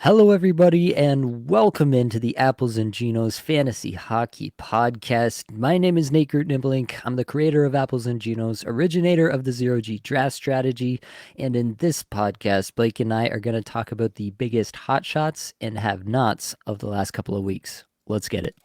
Hello, everybody, and welcome into the Apples and Genos Fantasy Hockey Podcast. My name is Nate Groot-Nibblink. I'm the creator of Apples and Genos, originator of the Zero G Draft Strategy, and in this podcast, Blake and I are going to talk about the biggest hotshots and have-nots of the last couple of weeks. Let's get it.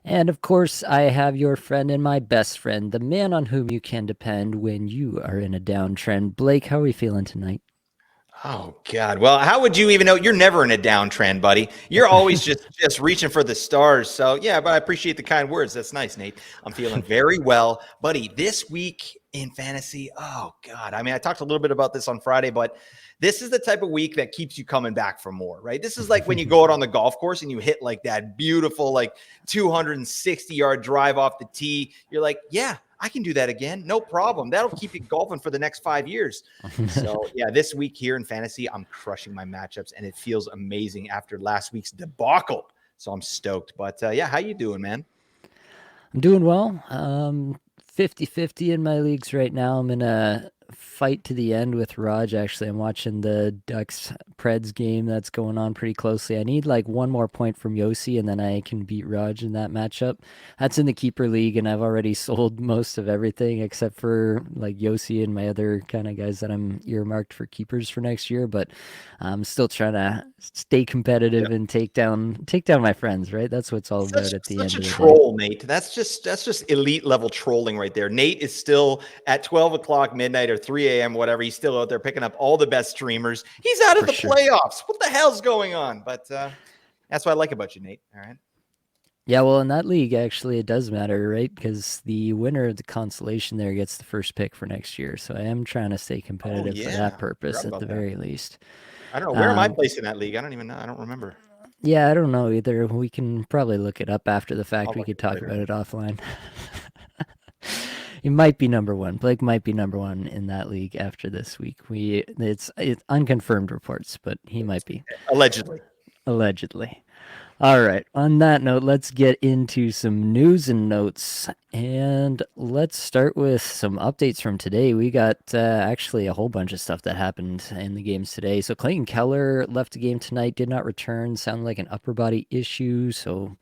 And of course, I have your friend and my best friend, the man on whom you can depend when you are in a downtrend. Blake, how are we feeling tonight? Oh God! Well, how would you even know? You're never in a downtrend, buddy. You're always just reaching for the stars. So yeah, but I appreciate the kind words. That's nice, Nate. I'm feeling very well, buddy. This week in fantasy, oh God! I mean, I talked a little bit about this on Friday, but this is the type of week that keeps you coming back for more, right? This is like when you go out on the golf course and you hit like that beautiful, like 260-yard drive off the tee. You're like, yeah, I can do that again. No problem. That'll keep you golfing for the next 5 years. So yeah, this week here in fantasy, I'm crushing my matchups and it feels amazing after last week's debacle. So I'm stoked. But yeah, how you doing, man? I'm doing well. 50-50 in my leagues right now. I'm in a fight to the end with Raj. Actually, I'm watching the Ducks Preds game that's going on pretty closely. I need like one more point from Yossi, and then I can beat Raj in that matchup. That's in the keeper league, and I've already sold most of everything except for like Yossi and my other kind of guys that I'm earmarked for keepers for next year. But I'm still trying to stay competitive and take down my friends. Right? That's what it's all about at the end Such a of the day. troll, Nate. That's just elite level trolling right there. Nate is still at 12 o'clock midnight or 3 a.m. whatever. He's still out there picking up all the best streamers. He's out of the playoffs. What the hell's going on? But that's what I like about you, Nate. All right. Yeah, well, in that league, actually, it does matter, right? Because the winner of the consolation there gets the first pick for next year. So I am trying to stay Oh competitive for that yeah, purpose forgot at the about that. very least. I don't know where am I placed in that league. I don't even know. I don't remember. Yeah, I don't know either. We can probably look it up after the fact. I'll We look could at it talk later. about it offline. He might be number one. Blake might be number one in that league after this week. It's unconfirmed reports, but he might be. Allegedly. Allegedly. All right. On that note, let's get into some news and notes. And let's start with some updates from today. We got actually a whole bunch of stuff that happened in the games today. So Clayton Keller left the game tonight, did not return, sounded like an upper body issue. So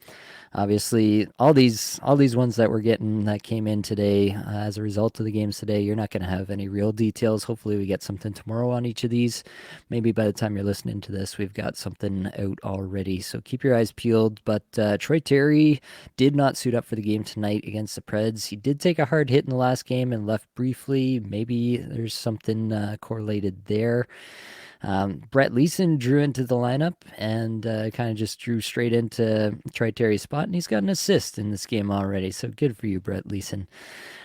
obviously all these ones that we're getting that came in today as a result of the games today, you're not going to have any real details. Hopefully we get something tomorrow on each of these. Maybe by the time you're listening to this, we've got something out already, so keep your eyes peeled. But Troy Terry did not suit up for the game tonight against the Preds. He did take a hard hit in the last game and left briefly. Maybe there's something correlated there. Brett Leeson drew into the lineup and kind of just drew straight into Troy Terry's spot, and he's got an assist in this game already. So good for you, Brett Leeson.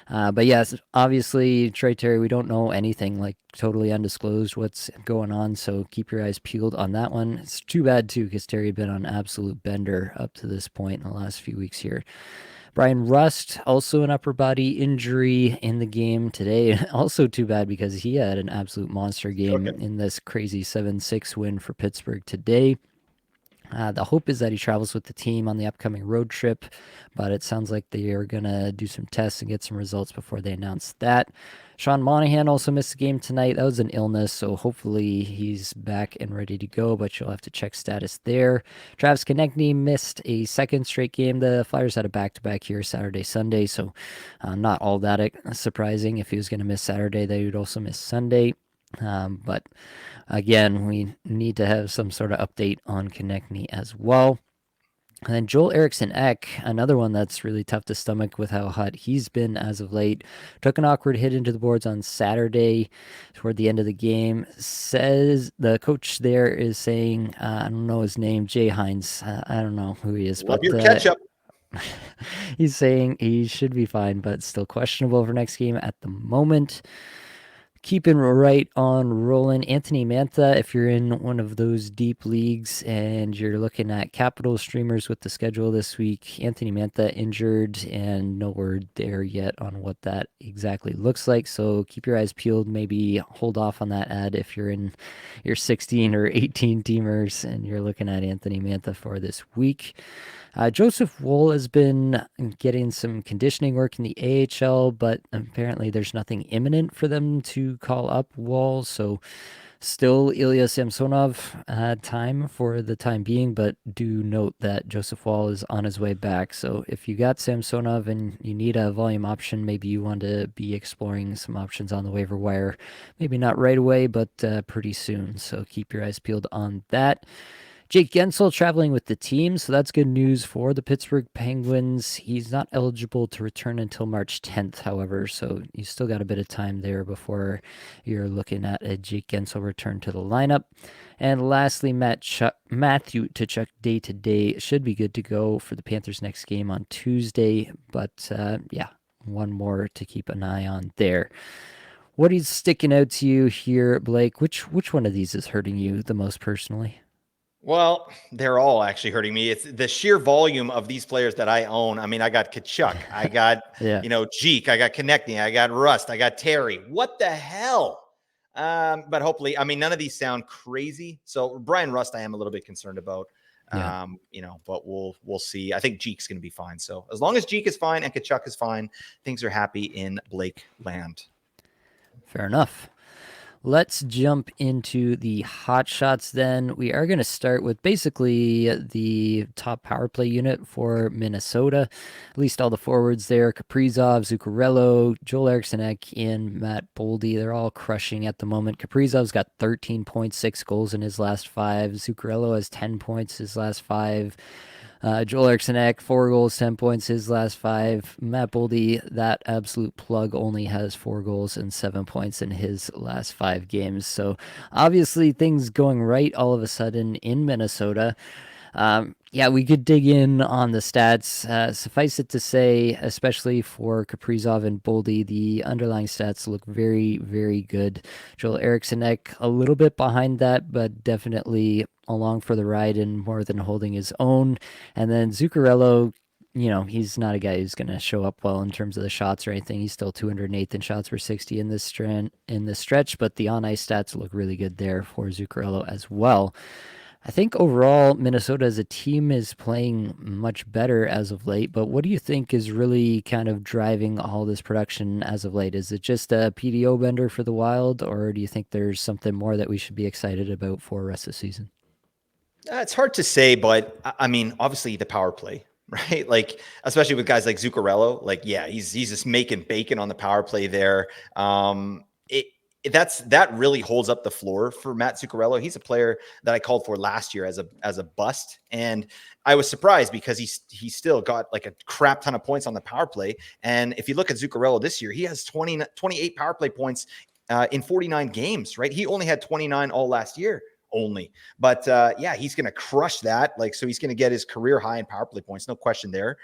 But yes, obviously, Troy Terry, we don't know anything, like totally undisclosed what's going on. So keep your eyes peeled on that one. It's too bad, too, because Terry had been on absolute bender up to this point in the last few weeks here. Brian Rust, also an upper body injury in the game today. Also too bad because he had an absolute monster game in this crazy 7-6 win for Pittsburgh today. The hope is that he travels with the team on the upcoming road trip, but it sounds like they are going to do some tests and get some results before they announce that. Sean Monahan also missed the game tonight. That was an illness, so hopefully he's back and ready to go, but you'll have to check status there. Travis Konechny missed a second straight game. The Flyers had a back-to-back here Saturday, Sunday, so not all that surprising. If he was going to miss Saturday, they would also miss Sunday. But again, we need to have some sort of update on Konechny as well. And then Joel Eriksson Ek, another one that's really tough to stomach with how hot he's been as of late. Took an awkward hit into the boards on Saturday toward the end of the game. Says the coach there is saying, I don't know his name, Jay Hines. I don't know who he is. Love but your ketchup. He's saying he should be fine, but still questionable for next game at the moment. Keeping right on rolling. Anthony Mantha, if you're in one of those deep leagues and you're looking at capital streamers with the schedule this week, Anthony Mantha injured and no word there yet on what that exactly looks like. So keep your eyes peeled. Maybe hold off on that ad if you're in your 16 or 18 teamers and you're looking at Anthony Mantha for this week. Joseph Wool has been getting some conditioning work in the AHL, but apparently there's nothing imminent for them to call up Wool. So still Ilya Samsonov time for the time being, but do note that Joseph Wool is on his way back. So if you got Samsonov and you need a volume option, maybe you want to be exploring some options on the waiver wire. Maybe not right away, but pretty soon. So keep your eyes peeled on that. Jake Gensel traveling with the team, so that's good news for the Pittsburgh Penguins. He's not eligible to return until March 10th, however, so you still got a bit of time there before you're looking at a Jake Gensel return to the lineup. And lastly, Matthew Tkachuk day to day should be good to go for the Panthers' next game on Tuesday, but yeah, one more to keep an eye on there. What is sticking out to you here, Blake? Which one of these is hurting you the most personally? Well, they're all actually hurting me. It's the sheer volume of these players that I own. I mean, I got Kachuk, I got, Yeah. Jeek, I got Connecting, I got Rust, I got Terry. What the hell? But hopefully, I mean, none of these sound crazy. So Brian Rust, I am a little bit concerned about. Yeah. But we'll see. I think Jeek's going to be fine. So as long as Jeek is fine and Kachuk is fine, things are happy in Blake land. Fair enough. Let's jump into the hot shots then. We are going to start with basically the top power play unit for Minnesota. At least all the forwards there. Kaprizov, Zuccarello, Joel Eriksson Ek, and Matt Boldy. They're all crushing at the moment. Kaprizov's got 13.6 goals in his last 5. Zuccarello has 10 points his last 5. Joel Eriksson Ek, 4 goals, 10 points his last 5. Matt Boldy, that absolute plug, only has 4 goals and 7 points in his last 5 games. So obviously things going right all of a sudden in Minnesota. Yeah, we could dig in on the stats. Suffice it to say, especially for Kaprizov and Boldy, the underlying stats look very, very good. Joel Eriksson Ek, a little bit behind that, but definitely along for the ride and more than holding his own. And then Zuccarello, he's not a guy who's going to show up well in terms of the shots or anything. He's still 208th in shots per 60 in this stretch, but the on ice stats look really good there for Zuccarello as well. I think overall, Minnesota as a team is playing much better as of late, but what do you think is really kind of driving all this production as of late? Is it just a PDO bender for the Wild, or do you think there's something more that we should be excited about for the rest of the season? It's hard to say, but I mean, obviously the power play, right? Like, especially with guys like Zuccarello, like, yeah, he's just making bacon on the power play there. That really holds up the floor for Matt Zuccarello. He's a player that I called for last year as a bust, and I was surprised because he still got like a crap ton of points on the power play. And if you look at Zuccarello this year, he has 28 power play points in 49 games, right? He only had 29 all last year. But yeah, he's going to crush that. So he's going to get his career high in power play points. No question there.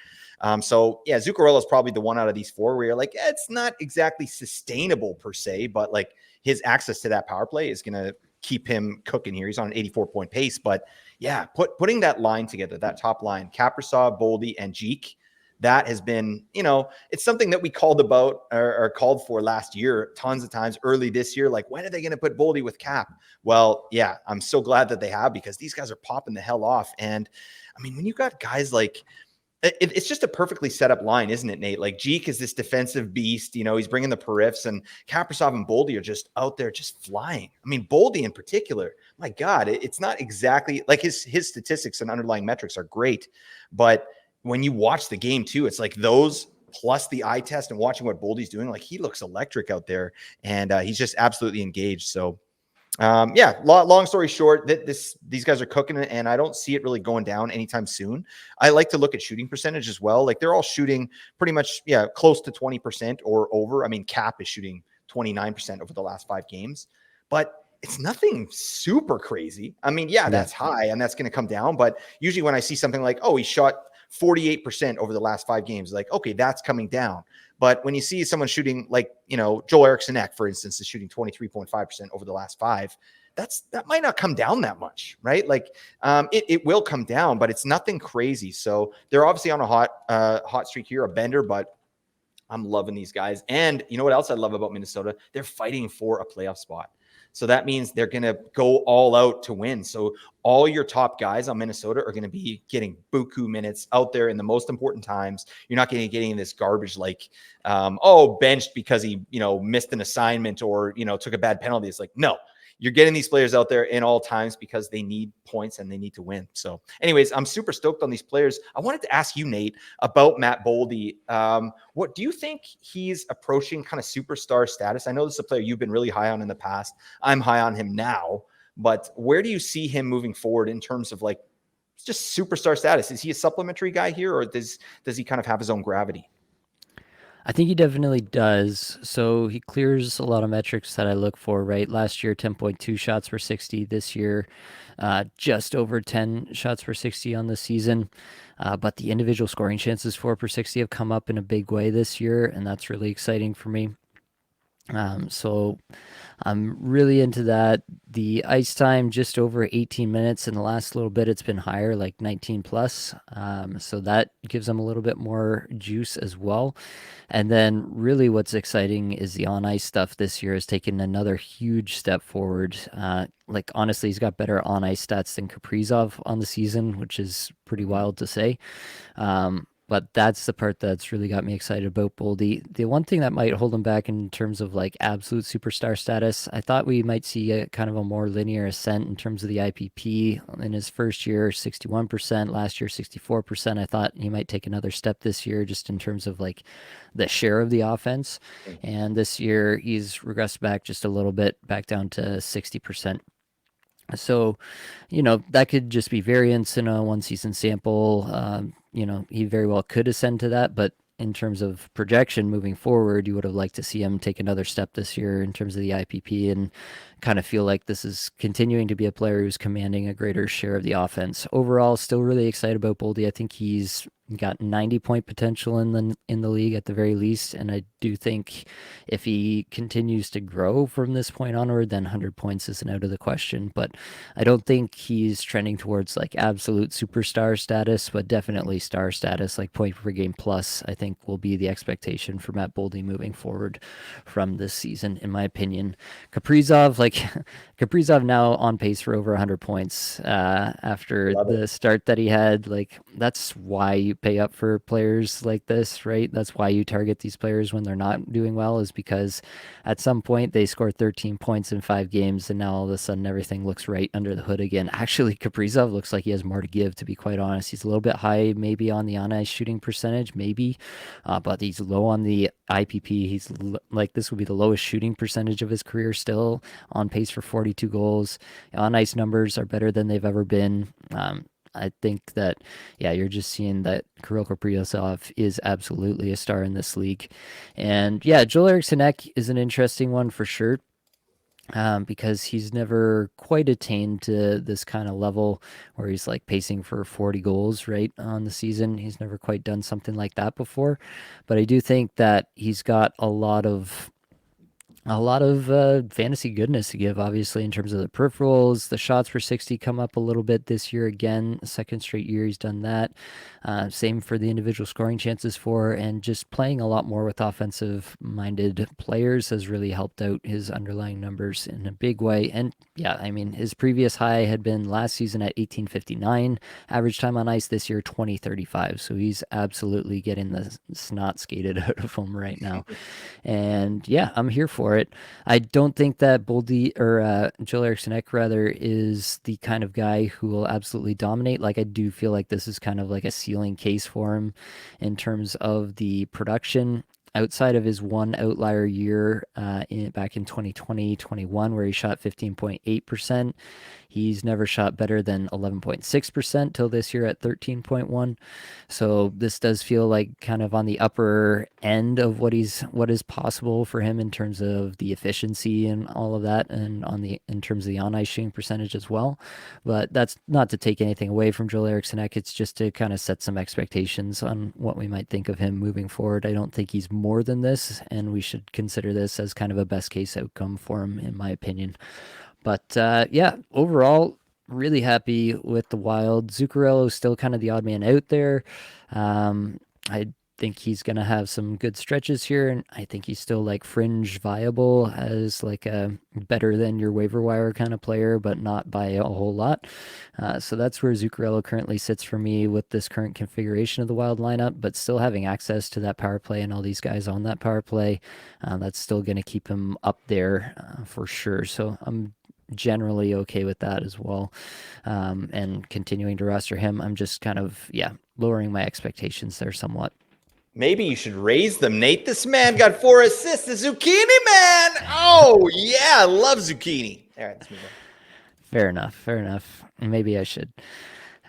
So yeah, Zuccarello is probably the one out of these 4 where you're like, it's not exactly sustainable per se, but like his access to that power play is going to keep him cooking here. He's on an 84-point pace, but yeah, putting that line together, that top line, Kaprizov, Boldy, and Jeek, that has been, it's something that we called about or called for last year, tons of times early this year. Like, when are they going to put Boldy with Cap? Well, yeah, I'm so glad that they have, because these guys are popping the hell off. And I mean, when you got guys like, it's just a perfectly set up line, isn't it, Nate? Like, Jeek is this defensive beast, he's bringing the periffs, and Kaprizov and Boldy are just out there just flying. I mean, Boldy in particular, my God, it's not exactly like his statistics and underlying metrics are great, but when you watch the game too, it's like those plus the eye test and watching what Boldy's doing, like he looks electric out there, and he's just absolutely engaged. So yeah, long story short, these guys are cooking it, and I don't see it really going down anytime soon. I like to look at shooting percentage as well. Like, they're all shooting pretty much, yeah, close to 20% or over. I mean, Cap is shooting 29% over the last 5 games, but it's nothing super crazy. I mean, yeah, that's high, and that's going to come down. But usually when I see something like, oh, he shot 48% over the last 5 games. Like, okay, that's coming down. But when you see someone shooting like, Joel Eriksson Ek, for instance, is shooting 23.5% over the last 5, that might not come down that much, right? Like it will come down, but it's nothing crazy. So they're obviously on a hot streak here, a bender, but I'm loving these guys. And you know what else I love about Minnesota? They're fighting for a playoff spot. So that means they're going to go all out to win. So all your top guys on Minnesota are going to be getting buku minutes out there in the most important times. You're not going to getting this garbage like, benched because he, missed an assignment or, took a bad penalty. It's like, no, you're getting these players out there in all times because they need points and they need to win. So anyways, I'm super stoked on these players. I wanted to ask you, Nate, about Matt Boldy. What do you think he's approaching kind of superstar status? I know this is a player you've been really high on in the past. I'm high on him now, but where do you see him moving forward in terms of like just superstar status? Is he a supplementary guy here, or does he kind of have his own gravity? I think he definitely does. So he clears a lot of metrics that I look for, right? Last year, 10.2 shots per 60. This year, just over 10 shots per 60 on the season. But the individual scoring chances for per 60 have come up in a big way this year, and that's really exciting for me. So I'm really into that. The ice time just over 18 minutes. In the last little bit, it's been higher, like 19 plus. So that gives them a little bit more juice as well. And then really what's exciting is the on ice stuff this year has taken another huge step forward. Like honestly, he's got better on ice stats than Kaprizov on the season, which is pretty wild to say. But that's the part that's really got me excited about Boldy. The one thing that might hold him back in terms of like absolute superstar status, I thought we might see a kind of a more linear ascent in terms of the IPP. In his first year, 61%, last year, 64%. I thought he might take another step this year just in terms of like the share of the offense. And this year, he's regressed back just a little bit, back down to 60%. So, that could just be variance in a one season sample. He very well could ascend to that, but in terms of projection moving forward, you would have liked to see him take another step this year in terms of the IPP and kind of feel like this is continuing to be a player who's commanding a greater share of the offense. Overall, still really excited about Boldy. I think he's got 90-point potential in the league at the very least, and I do think if he continues to grow from this point onward, then 100 points isn't out of the question. But I don't think he's trending towards like absolute superstar status, but definitely star status, like point per game plus, I think will be the expectation for Matt Boldy moving forward from this season, in my opinion. Kaprizov now on pace for over 100 points after the start that he had. Like, that's why you pay up for players like this, right? That's why you target these players when they're not doing well, is because at some point they score 13 points in 5 games, and now all of a sudden everything looks right under the hood again. Actually, Kaprizov looks like he has more to give, to be quite honest. He's a little bit high maybe on the on-ice shooting percentage, maybe, but he's low on the IPP. He's like, this would be the lowest shooting percentage of his career, still on pace for 42 goals. On ice numbers are better than they've ever been. I think that, yeah, you're just seeing that Kirill Kaprizov is absolutely a star in this league. And yeah, Joel Eriksson Ek is an interesting one for sure. Because he's never quite attained to this kind of level where he's like pacing for 40 goals right on the season. He's never quite done something like that before, but I do think that he's got a lot of fantasy goodness to give, obviously, in terms of the peripherals. The shots per 60 come up a little bit this year again. Second straight year he's done that. Same for the individual scoring chances for, and just playing a lot more with offensive-minded players has really helped out his underlying numbers in a big way. And yeah, I mean, his previous high had been last season at 18:59. Average time on ice this year, 20:35. So he's absolutely getting the snot skated out of him right now. And yeah, I'm here for it. I don't think that Boldy or Joel Eriksson Ek rather is the kind of guy who will absolutely dominate. Like, I do feel like this is kind of like a ceiling case for him in terms of the production. Outside of his one outlier year back in 2020-21, where he shot 15.8%, He's never shot better than 11.6% till this year at 13.1. So this does feel like kind of on the upper end of what is possible for him in terms of the efficiency and all of that, and in terms of the on ice shooting percentage as well. But that's not to take anything away from Joel Eriksson Ek. It's just to kind of set some expectations on what we might think of him moving forward. I don't think he's more than this, and we should consider this as kind of a best case outcome for him, in my opinion. But yeah, overall, really happy with the Wild. Zuccarello's still kind of the odd man out there. I think he's going to have some good stretches here, and I think he's still like fringe viable as like a better than your waiver wire kind of player, but not by a whole lot. So that's where Zuccarello currently sits for me with this current configuration of the Wild lineup, but still having access to that power play and all these guys on that power play, that's still going to keep him up there for sure. So I'm generally okay with that as well. And continuing to roster him, I'm just kind of, yeah, lowering my expectations there somewhat. Maybe you should raise them, Nate. This man got 4 assists. The Zucchini man. Oh, yeah. I love Zucchini. All right, let's move on. Fair enough. Fair enough. Maybe I should.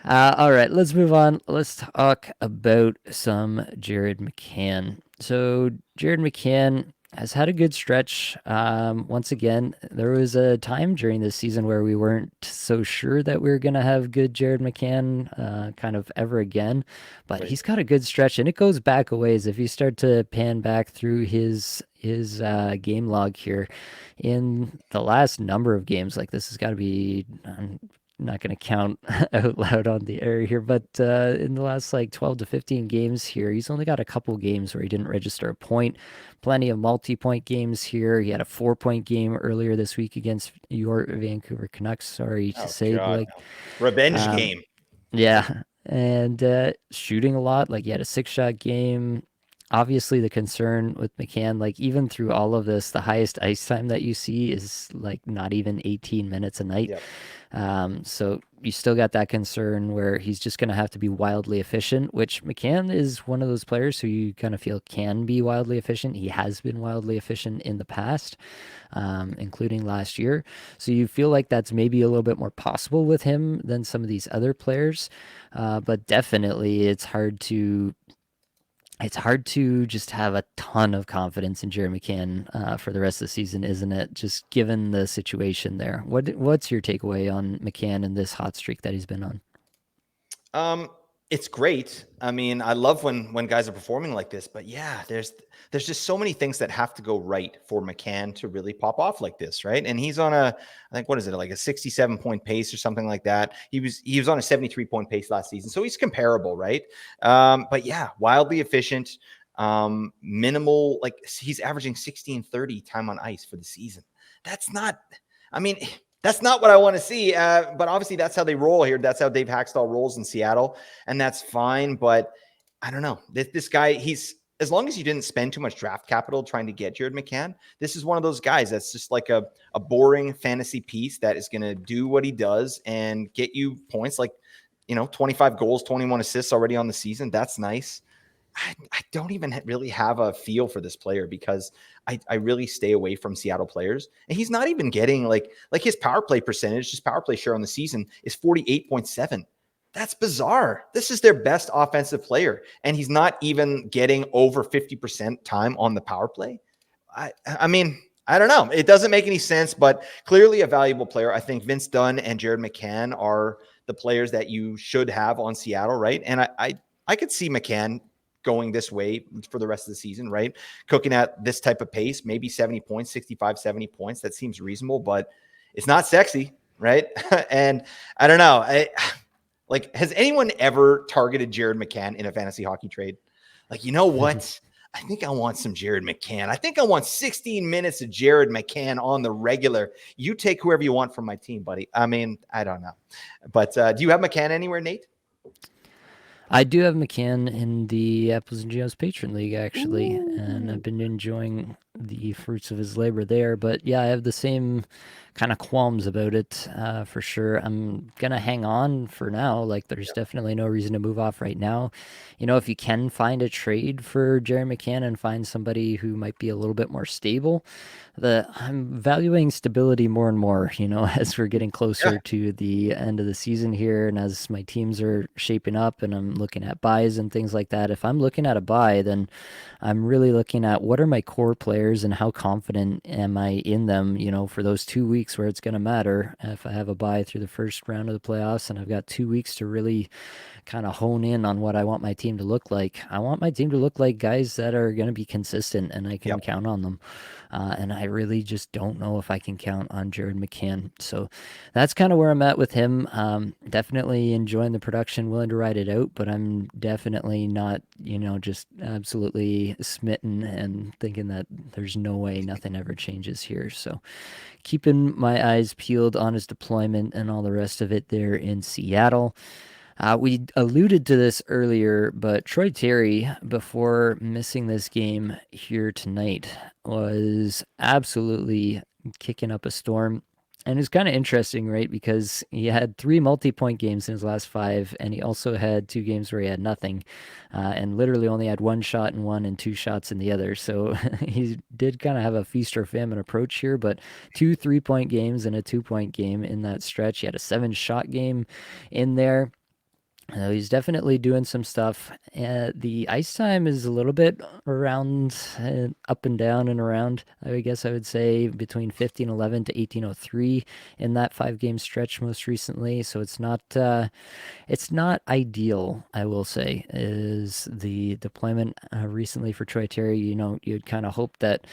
All right, let's move on. Let's talk about some Jared McCann. So, Jared McCann has had a good stretch. Once again, there was a time during this season where we weren't so sure that we were going to have good Jared McCann kind of ever again, but Right. he's got a good stretch, and it goes back a ways. If you start to pan back through his game log here, in the last number of games, like this has got to be, I'm not going to count out loud on the air here, but in the last like 12 to 15 games here, he's only got a couple games where he didn't register a point. Plenty of multi-point games here. He had a 4-point game earlier this week against your Vancouver Canucks. Sorry to Oh, say, God. Blake. Revenge game. Yeah, and shooting a lot. Like he had a 6-shot game. Obviously, the concern with McCann, like even through all of this, the highest ice time that you see is like not even 18 minutes a night. Yep. So you still got that concern where he's just going to have to be wildly efficient, which McCann is one of those players who you kind of feel can be wildly efficient. He has been wildly efficient in the past, including last year. So you feel like that's maybe a little bit more possible with him than some of these other players. But definitely it's hard to just have a ton of confidence in Jared McCann for the rest of the season, isn't it? Just given the situation there. What's your takeaway on McCann and this hot streak that he's been on? It's great. I mean, I love when guys are performing like this, but yeah, there's just so many things that have to go right for McCann to really pop off like this, right? And he's on I think what is it, like a 67-point pace or something like that. He was on a 73-point pace last season, so he's comparable, right? But yeah, wildly efficient, minimal, like he's averaging 16:30 time on ice for the season. That's not, I mean, that's not what I want to see. But obviously that's how they roll here. That's how Dave Haxtell rolls in Seattle. And that's fine. But I don't know. This guy, as long as you didn't spend too much draft capital trying to get Jared McCann, this is one of those guys that's just like a boring fantasy piece that is going to do what he does and get you points like, 25 goals, 21 assists already on the season. That's nice. I don't even really have a feel for this player because I really stay away from Seattle players. And he's not even getting like his power play percentage, his power play share on the season is 48.7. That's bizarre. This is their best offensive player. And he's not even getting over 50% time on the power play. I mean, I don't know. It doesn't make any sense, but clearly a valuable player. I think Vince Dunn and Jared McCann are the players that you should have on Seattle, right? And I could see McCann going this way for the rest of the season, right? Cooking at this type of pace, maybe 70 points, 65, 70 points. That seems reasonable, but it's not sexy, right? And I don't know. Has anyone ever targeted Jared McCann in a fantasy hockey trade? Like, you know what? I think I want some Jared McCann. I think I want 16 minutes of Jared McCann on the regular. You take whoever you want from my team, buddy. I mean, I don't know. But do you have McCann anywhere, Nate? I do have McCann in the Apples and Geos Patron League, actually, and Ooh. I've been enjoying the fruits of his labor there. But yeah, I have the same kind of qualms about it for sure. I'm gonna hang on for now. Like, there's definitely no reason to move off right now. You know, if you can find a trade for Jerry McCann and find somebody who might be a little bit more stable, I'm valuing stability more and more, you know, as we're getting Yeah. closer to the end of the season here and as my teams are shaping up and I'm looking at buys and things like that. If I'm looking at a buy, then I'm really looking at what are my core players and how confident am I in them, you know, for those 2 weeks where it's going to matter. If I have a buy through the first round of the playoffs and I've got 2 weeks to really kind of hone in on what I want my team to look like, I want my team to look like guys that are going to be consistent and I can Yep. count on them. And I really just don't know if I can count on Jared McCann. So that's kind of where I'm at with him. Definitely enjoying the production, willing to ride it out, but I'm definitely not, you know, just absolutely smitten and thinking that there's no way nothing ever changes here. So keeping my eyes peeled on his deployment and all the rest of it there in Seattle. We alluded to this earlier, but Troy Terry, before missing this game here tonight, was absolutely kicking up a storm. And it's kind of interesting, right? Because he had 3 multi-point games in his last 5, and he also had 2 games where he had nothing, and literally only had 1 shot in one and 2 shots in the other. So he did kind of have a feast or famine approach here, but 2 3-point games and a 2-point game in that stretch. He had a 7 shot game in there. He's definitely doing some stuff. The ice time is a little bit around, up and down and around. I guess I would say between 15:11 to 18:03 in that 5 game stretch most recently. So it's not ideal, I will say, is the deployment recently for Troy Terry. You know, you'd kind of hope that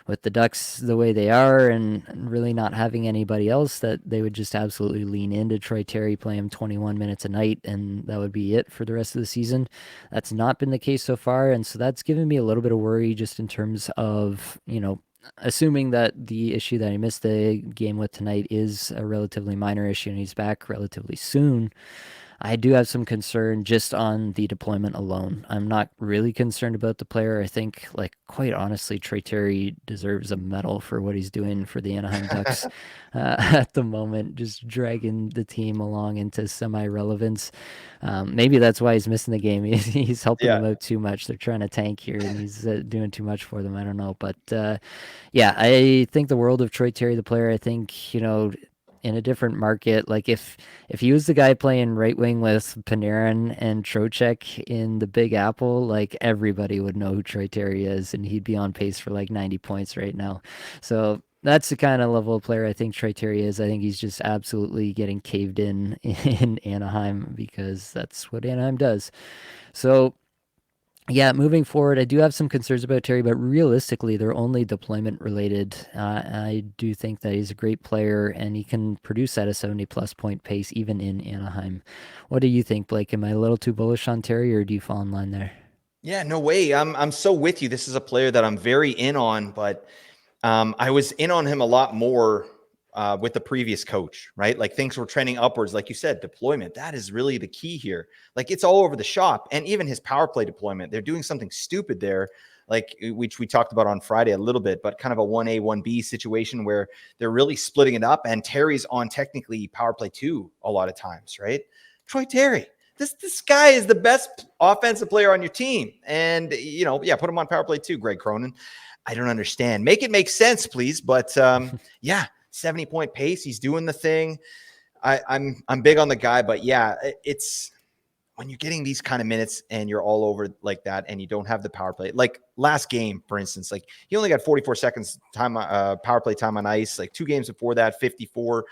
with the Ducks the way they are and really not having anybody else, that they would just absolutely lean into Troy Terry, play him 21 minutes a night, and that would be it for the rest of the season. That's not been the case so far, and so that's given me a little bit of worry just in terms of, you know, assuming that the issue that he missed the game with tonight is a relatively minor issue and he's back relatively soon. I do have some concern just on the deployment alone. I'm not really concerned about the player. I think, like, quite honestly, Trey Terry deserves a medal for what he's doing for the Anaheim Ducks at the moment, just dragging the team along into semi-relevance. Maybe that's why he's missing the game. He's helping Yeah. them out too much. They're trying to tank here, and he's doing too much for them. I don't know, but yeah, I think the world of Troy Terry, the player. I think, you know, in a different market, like if he was the guy playing right wing with Panarin and Trocheck in the Big Apple, like everybody would know who Troy Terry is, and he'd be on pace for like 90 points right now. So that's the kind of level of player I think Troy Terry is. I think he's just absolutely getting caved in Anaheim because that's what Anaheim does. So yeah, moving forward, I do have some concerns about Terry, but realistically, they're only deployment related. I do think that he's a great player and he can produce at a 70 plus point pace even in Anaheim. What do you think, Blake? Am I a little too bullish on Terry, or do you fall in line there? Yeah, no way. I'm so with you. This is a player that I'm very in on, but I was in on him a lot more with the previous coach, right? Like things were trending upwards. Like you said, deployment, that is really the key here. Like it's all over the shop. And even his power play deployment, they're doing something stupid there, like which we talked about on Friday a little bit, but kind of a 1A, 1B situation where they're really splitting it up. And Terry's on technically power play 2 a lot of times, right? Troy Terry. This guy is the best offensive player on your team. And, you know, yeah, put him on power play 2, Greg Cronin. I don't understand. Make it make sense, please. But yeah, 70-point pace. He's doing the thing. I'm big on the guy, but yeah, it's when you're getting these kind of minutes and you're all over like that, and you don't have the power play. Like last game, for instance, like he only got 44 seconds time power play time on ice. Like 2 games before that, 54.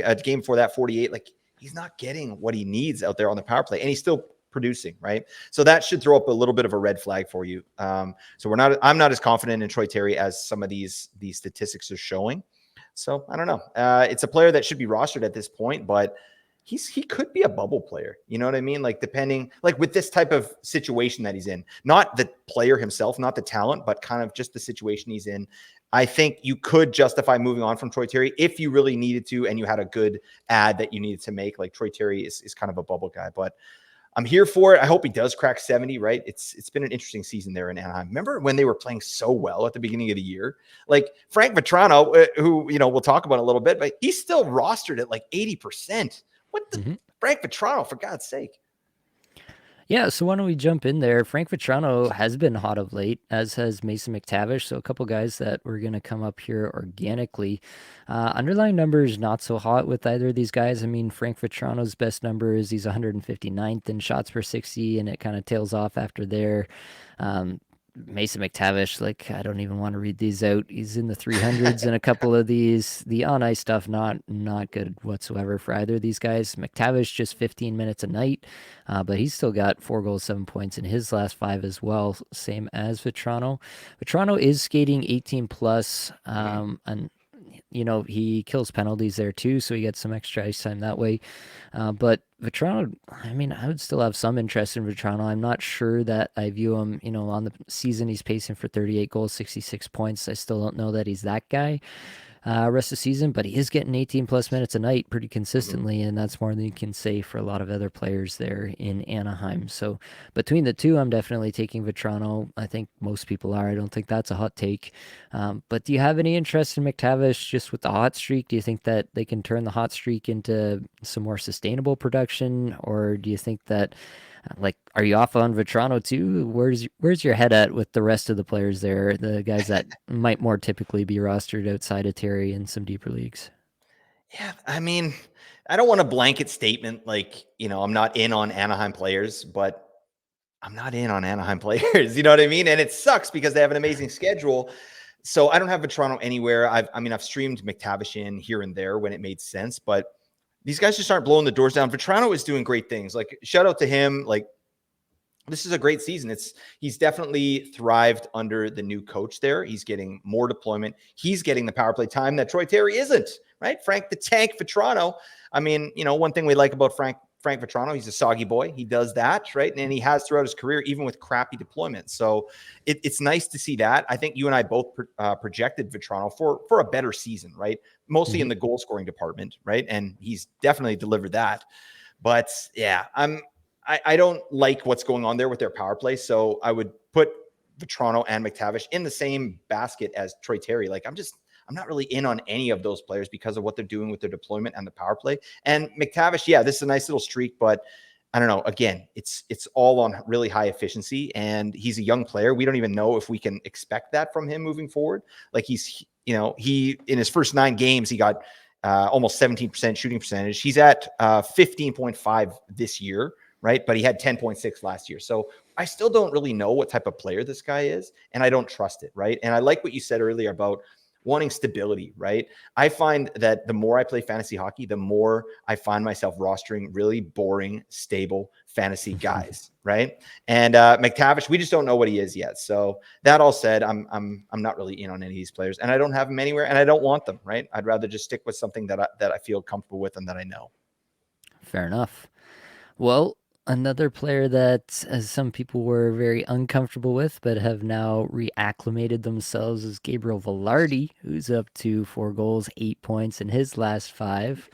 A game before that, 48. Like he's not getting what he needs out there on the power play, and he's still producing, right? So that should throw up a little bit of a red flag for you. So I'm not as confident in Troy Terry as some of these statistics are showing. So I don't know. It's a player that should be rostered at this point, but he could be a bubble player. You know what I mean? Like depending, like with this type of situation that he's in, not the player himself, not the talent, but kind of just the situation he's in. I think you could justify moving on from Troy Terry if you really needed to, and you had a good ad that you needed to make. Like Troy Terry is kind of a bubble guy, but I'm here for it. I hope he does crack 70, right? It's been an interesting season there in Anaheim. Remember when they were playing so well at the beginning of the year? Like Frank Vetrano, who, we'll talk about in a little bit, but he's still rostered at like 80%. What the Frank Vetrano, for God's sake? Yeah, so why don't we jump in there? Frank Vetrano has been hot of late, as has Mason McTavish. So a couple guys that were going to come up here organically. Underlying numbers not so hot with either of these guys. I mean, Frank Vetrano's best number is he's 159th in shots per 60, and it kind of tails off after there. Mason McTavish, like, I don't even want to read these out. He's in the 300s in a couple of these. The on ice stuff, not good whatsoever for either of these guys. McTavish just 15 minutes a night, but he's still got 4 goals, 7 points in his last 5 as well, same as Vetrano. Vetrano is skating 18 plus, and he kills penalties there too, so he gets some extra ice time that way. But Vetrano, I mean, I would still have some interest in Vetrano. I'm not sure that I view him, on the season he's pacing for 38 goals, 66 points. I still don't know that he's that guy rest of the season, but he is getting 18 plus minutes a night pretty consistently, and that's more than you can say for a lot of other players there in Anaheim. So between the two, I'm definitely taking Vetrano. I think most people are. I don't think that's a hot take. But do you have any interest in McTavish just with the hot streak? Do you think that they can turn the hot streak into some more sustainable production, or do you think that are you off on Vetrano too? Where's your head at with the rest of the players there, the guys that might more typically be rostered outside of Terry in some deeper leagues? Yeah, I mean, I don't want a blanket statement like, I'm not in on Anaheim players, but I'm not in on Anaheim players. You know what I mean? And it sucks because they have an amazing schedule. So I don't have Vetrano anywhere. I've streamed McTavish in here and there when it made sense, but these guys just aren't blowing the doors down. Vetrano is doing great things. Like, shout out to him. Like, this is a great season. He's definitely thrived under the new coach there. He's getting more deployment. He's getting the power play time that Troy Terry isn't, right? Frank the Tank Vetrano. I mean, one thing we like about Frank Vetrano, he's a soggy boy. He does that, right? And he has throughout his career, even with crappy deployment. So it's nice to see that. I think you and I both projected Vetrano for a better season, right? Mostly in the goal scoring department, right? And he's definitely delivered that. But yeah, I don't like what's going on there with their power play. So I would put Vetrano and McTavish in the same basket as Troy Terry. Like, I'm not really in on any of those players because of what they're doing with their deployment and the power play. And McTavish, yeah, this is a nice little streak, but I don't know. Again, it's all on really high efficiency, and he's a young player. We don't even know if we can expect that from him moving forward. Like, he in his first 9 games, he got almost 17% shooting percentage. He's at 15.5 this year, right? But he had 10.6 last year. So I still don't really know what type of player this guy is, and I don't trust it, right? And I like what you said earlier about wanting stability, right? I find that the more I play fantasy hockey, the more I find myself rostering really boring, stable fantasy guys, right? And McTavish, we just don't know what he is yet. So that all said, I'm not really in on any of these players, and I don't have them anywhere, and I don't want them, right? I'd rather just stick with something that I feel comfortable with and that I know. Fair enough. Well, another player that some people were very uncomfortable with but have now reacclimated themselves is Gabriel Velarde, who's up to 4 goals, 8 points in his last 5.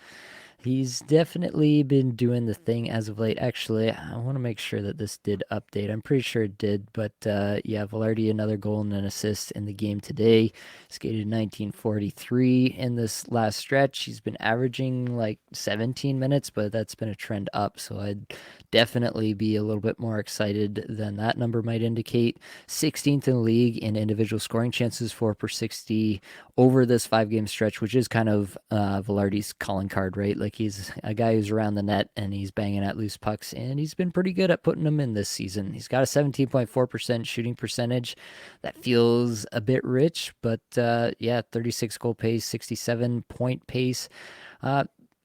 He's definitely been doing the thing as of late. Actually, I want to make sure that this did update. I'm pretty sure it did, but yeah, Velarde, another goal and an assist in the game today. Skated 1943 in this last stretch. He's been averaging like 17 minutes, but that's been a trend up, so I'd definitely be a little bit more excited than that number might indicate. 16th in the league in individual scoring chances, 4 per 60 over this 5-game stretch, which is kind of Velarde's calling card, right? Like, he's a guy who's around the net and he's banging at loose pucks, and he's been pretty good at putting them in this season. He's got a 17.4% shooting percentage. That feels a bit rich, but yeah, 36 goal pace, 67 point pace.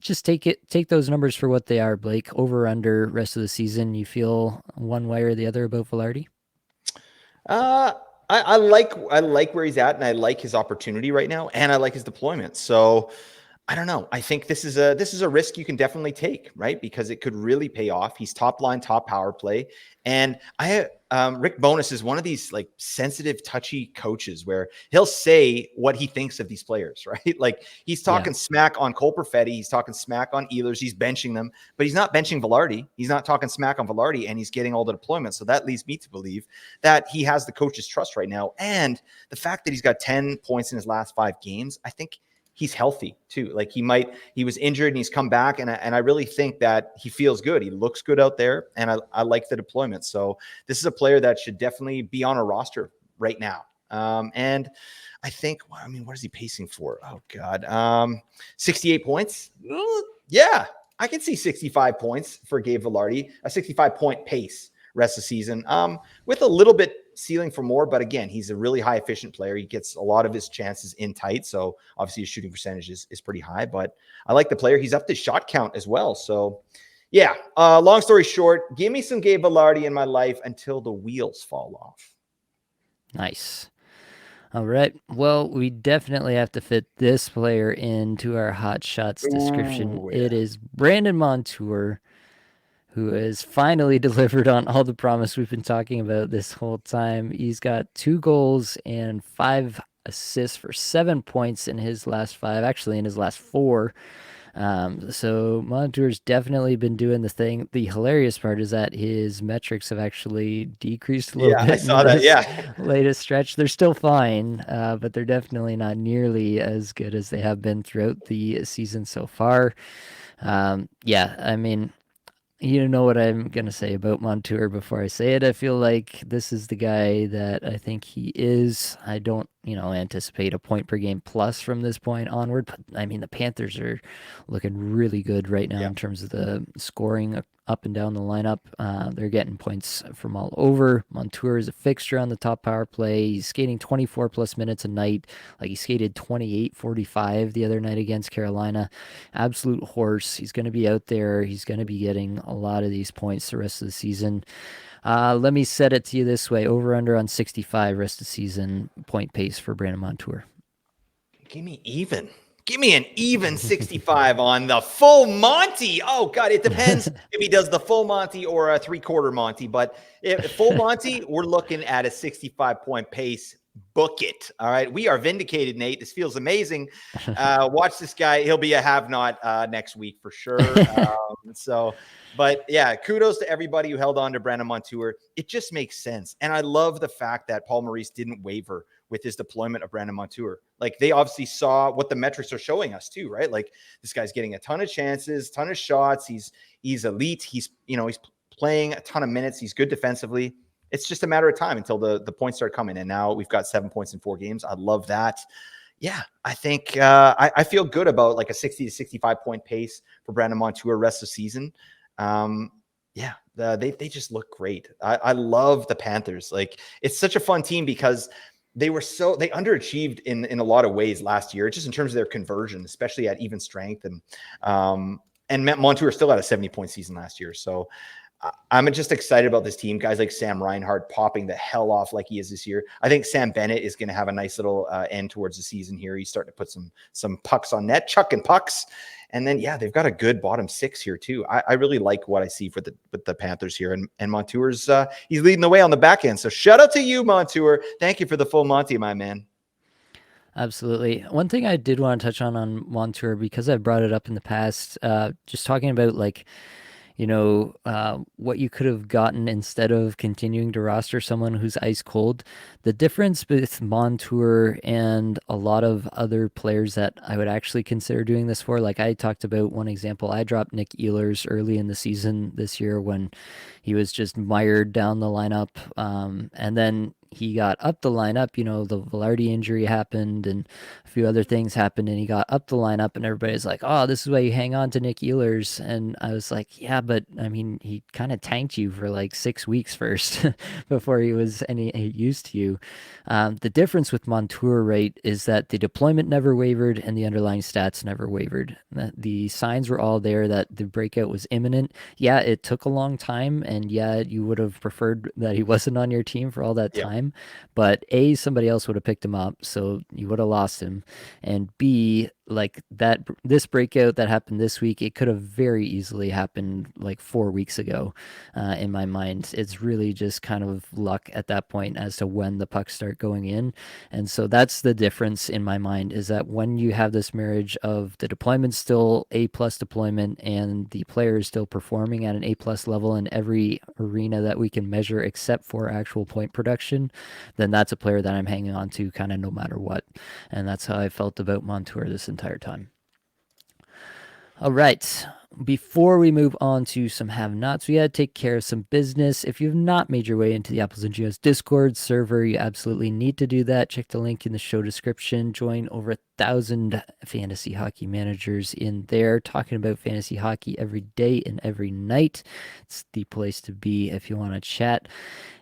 Just take those numbers for what they are, Blake. Over under rest of the season, you feel one way or the other about Velarde? I like where he's at, and I like his opportunity right now, and I like his deployment. So I don't know. I think this is a risk you can definitely take, right? Because it could really pay off. He's top line, top power play, and Rick Bowness is one of these like sensitive, touchy coaches where he'll say what he thinks of these players, right? Like he's Yeah. talking smack on Cole Perfetti, he's talking smack on Ehlers, he's benching them, but he's not benching Velarde. He's not talking smack on Velarde, and he's getting all the deployment. So that leads me to believe that he has the coach's trust right now, and the fact that he's got 10 points in his last 5 games, I think he's healthy too. Like he was injured and he's come back. And I really think that he feels good. He looks good out there. And I like the deployment. So this is a player that should definitely be on a roster right now. And I think, I mean, what is he pacing for? Oh God. 68 points. Yeah. I can see 65 points for Gabe Velarde, a 65-point pace rest of the season, with a little bit ceiling for more. But again, he's a really high efficient player. He gets a lot of his chances in tight. So obviously his shooting percentage is pretty high, but I like the player. He's up to shot count as well. So yeah, long story short, give me some Gabe Velarde in my life until the wheels fall off. Nice. All right. Well, we definitely have to fit this player into our hot shots description. Ooh, It yeah. is Brandon Montour, who has finally delivered on all the promise we've been talking about this whole time. He's got 2 goals and 5 assists for 7 points in his last 5, actually in his last 4. So Montour's definitely been doing the thing. The hilarious part is that his metrics have actually decreased a little Yeah, I bit in saw that. this Yeah. latest stretch. They're still fine, but they're definitely not nearly as good as they have been throughout the season so far. Yeah, I mean, you know what I'm going to say about Montour before I say it. I feel like this is the guy that I think he is. I don't, anticipate a point per game plus from this point onward. But I mean, the Panthers are looking really good right now Yeah. in terms of the scoring up and down the lineup. They're getting points from all over. Montour is a fixture on the top power play. He's skating 24 plus minutes a night. Like he skated 28:45 the other night against Carolina. Absolute horse. He's going to be out there. He's going to be getting a lot of these points the rest of the season. Let me set it to you this way: over under on 65 rest of the season point pace for Brandon Montour. Give me even. Give me an even 65 on the full Monty. Oh, God, it depends if he does the full Monty or a 3/4 Monty. But if full Monty, we're looking at a 65-point pace. Book it. All right. We are vindicated, Nate. This feels amazing. Watch this guy. He'll be a have-not next week for sure. But yeah, kudos to everybody who held on to Brandon Montour. It just makes sense. And I love the fact that Paul Maurice didn't waver with his deployment of Brandon Montour. Like they obviously saw what the metrics are showing us too, right? Like this guy's getting a ton of chances, ton of shots. He's elite. He's playing a ton of minutes. He's good defensively. It's just a matter of time until the points start coming. And now we've got 7 points in 4 games. I love that. Yeah, I think I feel good about like a 60 to 65 point pace for Brandon Montour rest of the season. Yeah, they just look great. I love the Panthers. Like it's such a fun team because they underachieved in a lot of ways last year, just in terms of their conversion, especially at even strength. And Montour still had a 70-point season last year. So I'm just excited about this team. Guys like Sam Reinhart popping the hell off like he is this year. I think Sam Bennett is going to have a nice little end towards the season here. He's starting to put some pucks on net, chucking pucks. And then, yeah, they've got a good bottom 6 here too. I really like what I see with the Panthers here. And Montour's he's leading the way on the back end. So shout out to you, Montour. Thank you for the full Monty, my man. Absolutely. One thing I did want to touch on Montour, because I've brought it up in the past, just talking about like, what you could have gotten instead of continuing to roster someone who's ice cold. The difference with Montour and a lot of other players that I would actually consider doing this for, like I talked about one example, I dropped Nick Ehlers early in the season this year when he was just mired down the lineup. And then he got up the lineup, the Velarde injury happened and a few other things happened, and he got up the lineup, and everybody's like, oh, this is why you hang on to Nick Ehlers. And I was like, yeah, but I mean, he kind of tanked you for like 6 weeks first before he was any use to you. The difference with Montour, right, is that the deployment never wavered and the underlying stats never wavered. The signs were all there that the breakout was imminent. Yeah, it took a long time, and yeah, you would have preferred that he wasn't on your team for all that Yeah. time. But A, somebody else would have picked him up, so you would have lost him. And B, like that this breakout that happened this week, it could have very easily happened like 4 weeks ago. In my mind, it's really just kind of luck at that point as to when the pucks start going in. And so that's the difference in my mind, is that when you have this marriage of the deployment still A plus deployment and the player is still performing at an A plus level in every arena that we can measure except for actual point production, then that's a player that I'm hanging on to kind of no matter what. And that's how I felt about Montour this entire time. All right. Before we move on to some have-nots, we got to take care of some business. If you've not made your way into the Apples and Geos Discord server, you absolutely need to do that. Check the link in the show description. Join over 1,000 fantasy hockey managers in there talking about fantasy hockey every day and every night. It's the place to be if you want to chat.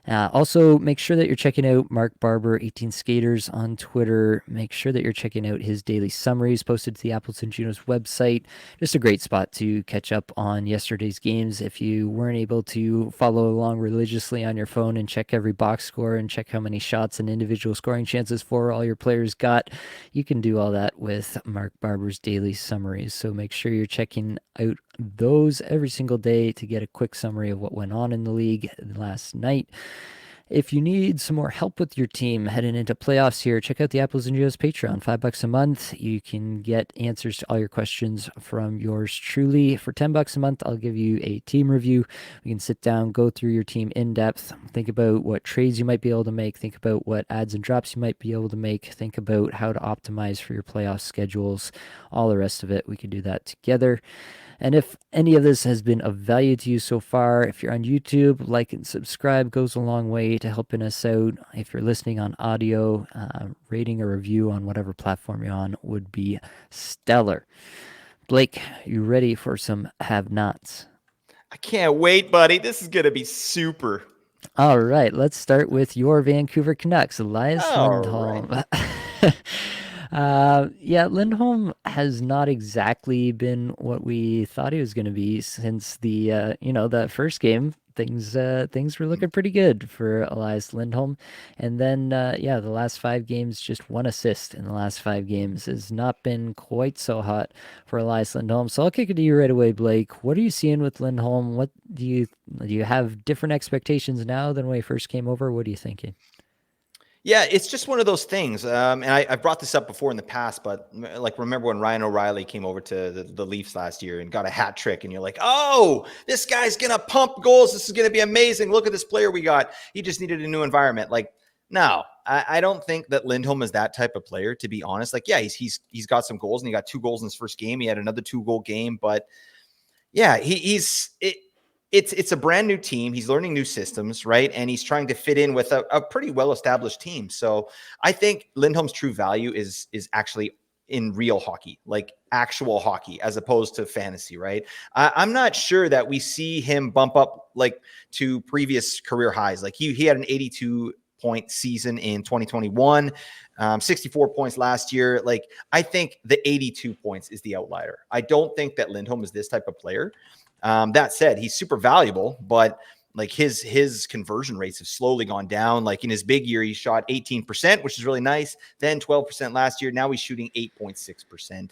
Also, make sure that you're checking out Mark Barber, 18 Skaters on Twitter. Make sure that you're checking out his daily summaries posted to the Apples and Junos website. Just a great spot to catch up on yesterday's games. If you weren't able to follow along religiously on your phone and check every box score and check how many shots and individual scoring chances for all your players got, you can do all that with Mark Barber's daily summaries. So make sure you're checking out those every single day to get a quick summary of what went on in the league last night. If you need some more help with your team heading into playoffs here, check out the Apples and Geos Patreon. $5 a month. You can get answers to all your questions from yours truly. For $10 a month, I'll give you a team review. We can sit down, go through your team in depth, think about what trades you might be able to make, think about what adds and drops you might be able to make, think about how to optimize for your playoff schedules, all the rest of it. We can do that together. And if any of this has been of value to you so far, if you're on YouTube, like and subscribe goes a long way to helping us out. If you're listening on audio, rating a review on whatever platform you're on would be stellar. Blake, you ready for some have-nots? I can't wait, buddy. This is going to be super. All right, let's start with your Vancouver Canucks, Elias All Lindholm. right. Yeah, Lindholm has not exactly been what we thought he was going to be since the first game. Things were looking pretty good for Elias Lindholm, and then the last 5 games, just 1 assist in the last 5 games has not been quite so hot for Elias Lindholm. So I'll kick it to you right away, Blake. What are you seeing with Lindholm? What do you have different expectations now than when he first came over? What are you thinking? Yeah, it's just one of those things. And I've brought this up before in the past, but like, remember when Ryan O'Reilly came over to the Leafs last year and got a hat trick, and you're like, oh, this guy's going to pump goals. This is going to be amazing. Look at this player we got. He just needed a new environment. Like, no, I don't think that Lindholm is that type of player, to be honest. Like, yeah, he's got some goals, and he got 2 goals in his first game. He had another 2-goal game, but yeah, it's a brand new team. He's learning new systems, right? And he's trying to fit in with a pretty well-established team. So I think Lindholm's true value is actually in real hockey, like actual hockey, as opposed to fantasy, right? I'm not sure that we see him bump up like to previous career highs. Like he had an 82-point season in 2021, 64 points last year. Like, I think the 82 points is the outlier. I don't think that Lindholm is this type of player. That said, he's super valuable, but like his conversion rates have slowly gone down. Like in his big year, he shot 18%, which is really nice. Then 12% last year. Now he's shooting 8.6%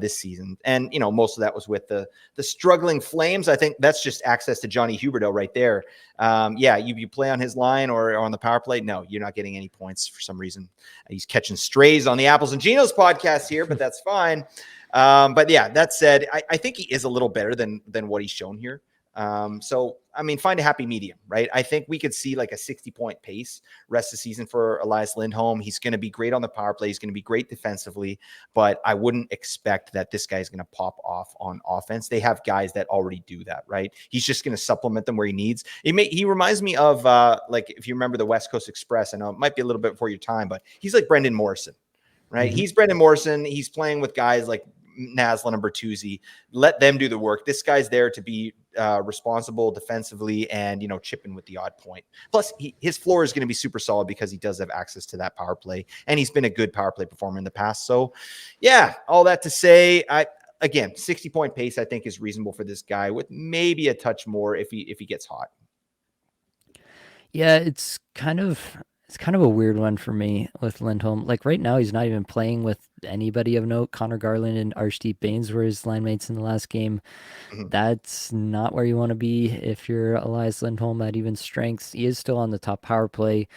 this season. And most of that was with the struggling Flames. I think that's just access to Johnny Huberdeau right there. You play on his line or on the power play. No, you're not getting any points for some reason. He's catching strays on the Apples and Genos podcast here, but that's fine. But yeah, that said, I think he is a little better than what he's shown here. So, I mean, find a happy medium, right? I think we could see like a 60-point pace rest of the season for Elias Lindholm. He's going to be great on the power play. He's going to be great defensively, but I wouldn't expect that this guy's going to pop off on offense. They have guys that already do that, right? He's just going to supplement them where he needs. He reminds me of like, if you remember the West Coast Express, I know it might be a little bit before your time, but he's like Brendan Morrison, right? Mm-hmm. He's Brendan Morrison. He's playing with guys like Naslund and Bertuzzi. Let them do the work. This guy's there to be responsible defensively and chipping with the odd point. Plus, his floor is going to be super solid because he does have access to that power play, and he's been a good power play performer in the past. So, yeah, all that to say, again, 60-point pace I think is reasonable for this guy, with maybe a touch more if he gets hot. Yeah, it's kind of It's kind of a weird one for me with Lindholm. Like right now, he's not even playing with anybody of note. Connor Garland and Arshdeep Baines were his line mates in the last game. Mhm. That's not where you want to be if you're Elias Lindholm at even strength. He is still on the top power play.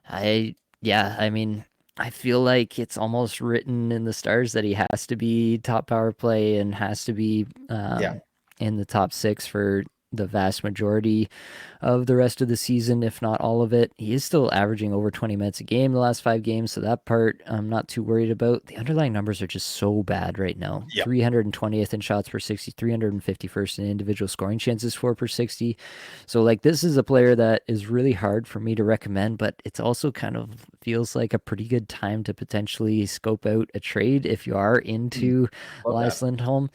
I mean, I feel like it's almost written in the stars that he has to be top power play and has to be Yeah. in the top six for the vast majority of the rest of the season, if not all of it. He is still averaging over 20 minutes a game the last 5 games, so that part I'm not too worried about. The underlying numbers are just so bad right now. Yeah. 320th in shots per 60, 351st in individual scoring chances for per 60. So like this is a player that is really hard for me to recommend, but it's also kind of feels like a pretty good time to potentially scope out a trade if you are Mm. into Love that. Elias Lindholm.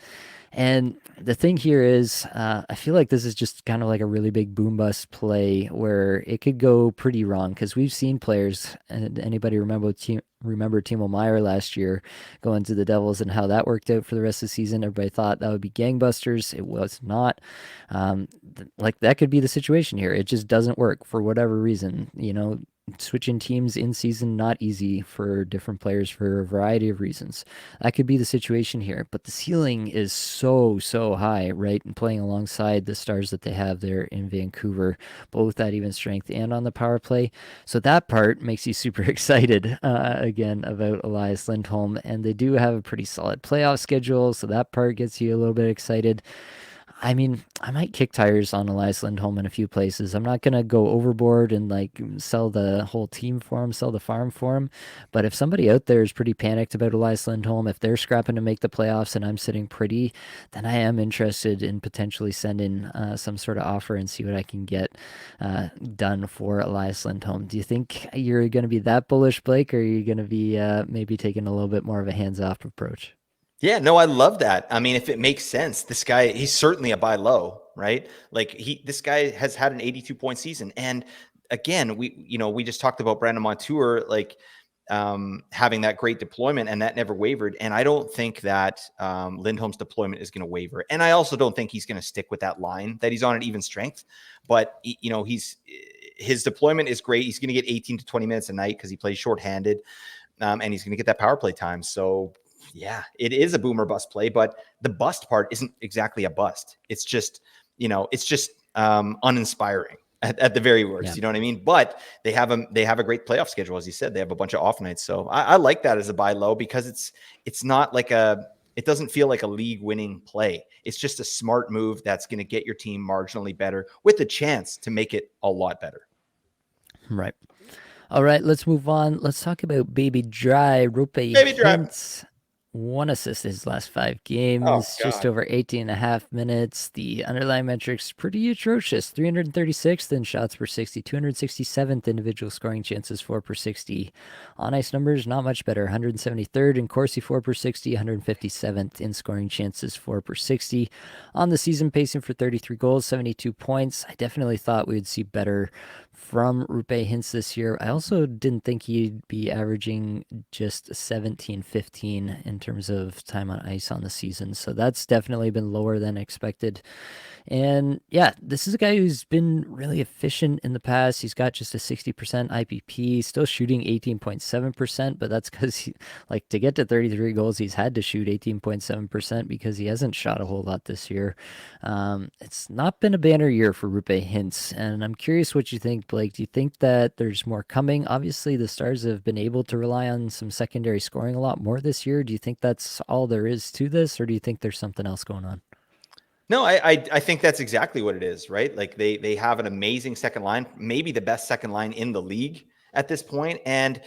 And the thing here is, I feel like this is just kind of like a really big boom bust play where it could go pretty wrong because we've seen players. And anybody remember Timo Meyer last year going to the Devils and how that worked out for the rest of the season? Everybody thought that would be gangbusters. It was not. Like that could be the situation here. It just doesn't work for whatever reason. Switching teams in season not easy for different players for a variety of reasons. That could be the situation here, but the ceiling is so high, right? And playing alongside the stars that they have there in Vancouver, both at even strength and on the power play. So that part makes you super excited again about Elias Lindholm, and they do have a pretty solid playoff schedule, so that part gets you a little bit excited. I mean, I might kick tires on Elias Lindholm in a few places. I'm not gonna go overboard and like sell the whole team for him, sell the farm for him. But if somebody out there is pretty panicked about Elias Lindholm, if they're scrapping to make the playoffs and I'm sitting pretty, then I am interested in potentially sending some sort of offer and see what I can get done for Elias Lindholm. Do you think you're gonna be that bullish, Blake, or are you gonna be maybe taking a little bit more of a hands-off approach? Yeah, no, I love that. I mean, if it makes sense, this guy, he's certainly a buy low, right? Like this guy has had an 82-point season. And again, we just talked about Brandon Montour, like having that great deployment, and that never wavered. And I don't think that Lindholm's deployment is going to waver. And I also don't think he's going to stick with that line that he's on at even strength. But his deployment is great. He's going to get 18 to 20 minutes a night because he plays shorthanded, and he's going to get that power play time. So yeah, it is a boomer bust play, but the bust part isn't exactly a bust. It's just uninspiring at the very worst. Yeah. You know what I mean? But they have a great playoff schedule, as you said. They have a bunch of off nights, so I like that as a buy low because it's not like it doesn't feel like a league winning play. It's just a smart move that's going to get your team marginally better with the chance to make it a lot better. Right. All right, let's move on. Let's talk about Baby Dry. Rupe Baby drive. Hintz, 1 assist his last five Oh games, just God. over 18 and a half minutes. The underlying metrics pretty atrocious. 336th in shots per 60, 267th individual scoring chances for per 60. On ice numbers, not much better. 173rd in Corsi for per 60, 157th in scoring chances for per 60. On the season, pacing for 33 goals, 72 points. I definitely thought we would see better from Rupe Hintz this year. I also didn't think he'd be averaging just 17-15 in terms of time on ice on the season. So that's definitely been lower than expected. And yeah, this is a guy who's been really efficient in the past. He's got just a 60% IPP, still shooting 18.7%, but that's because, like, to get to 33 goals, he's had to shoot 18.7% because he hasn't shot a whole lot this year. It's not been a banner year for Rupe Hintz, and I'm curious what you think, Blake. Do you think that there's more coming? Obviously, the Stars have been able to rely on some secondary scoring a lot more this year. Do you think that's all there is to this, or do you think there's something else going on? No, I think that's exactly what it is, right? Like they have an amazing second line, maybe the best second line in the league at this point, and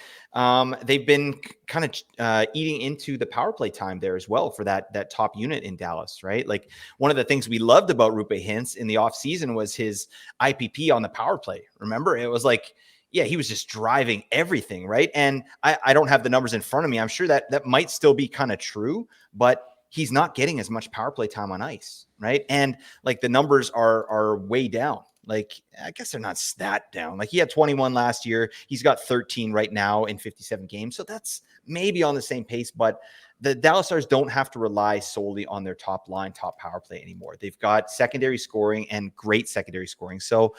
they've been kind of eating into the power play time there as well for that top unit in Dallas, right? Like one of the things we loved about Rupe Hintz in the offseason was his IPP on the power play. Remember, it was like, yeah, he was just driving everything, right? And I don't have the numbers in front of me. I'm sure that might still be kind of true, but he's not getting as much power play time on ice, right? And like the numbers are way down. Like I guess they're not that down. Like he had 21 last year. He's got 13 right now in 57 games. So that's maybe on the same pace, but the Dallas Stars don't have to rely solely on their top line, top power play anymore. They've got secondary scoring and great secondary scoring. So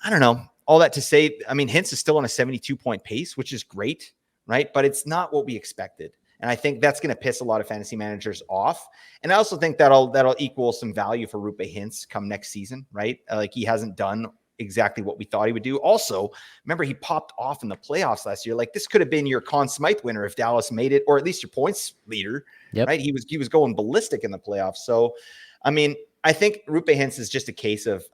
I don't know. all that to say, I mean, Hintz is still on a 72-point pace, which is great, right? But it's not what we expected. And I think that's going to piss a lot of fantasy managers off. And I also think that'll equal some value for Rupe Hintz come next season, right? Like he hasn't done exactly what we thought he would do. Also, remember he popped off in the playoffs last year. Like this could have been your Conn Smythe winner if Dallas made it, or at least your points leader, Yep. right? He was going ballistic in the playoffs. So, I mean, I think Rupe Hintz is just a case of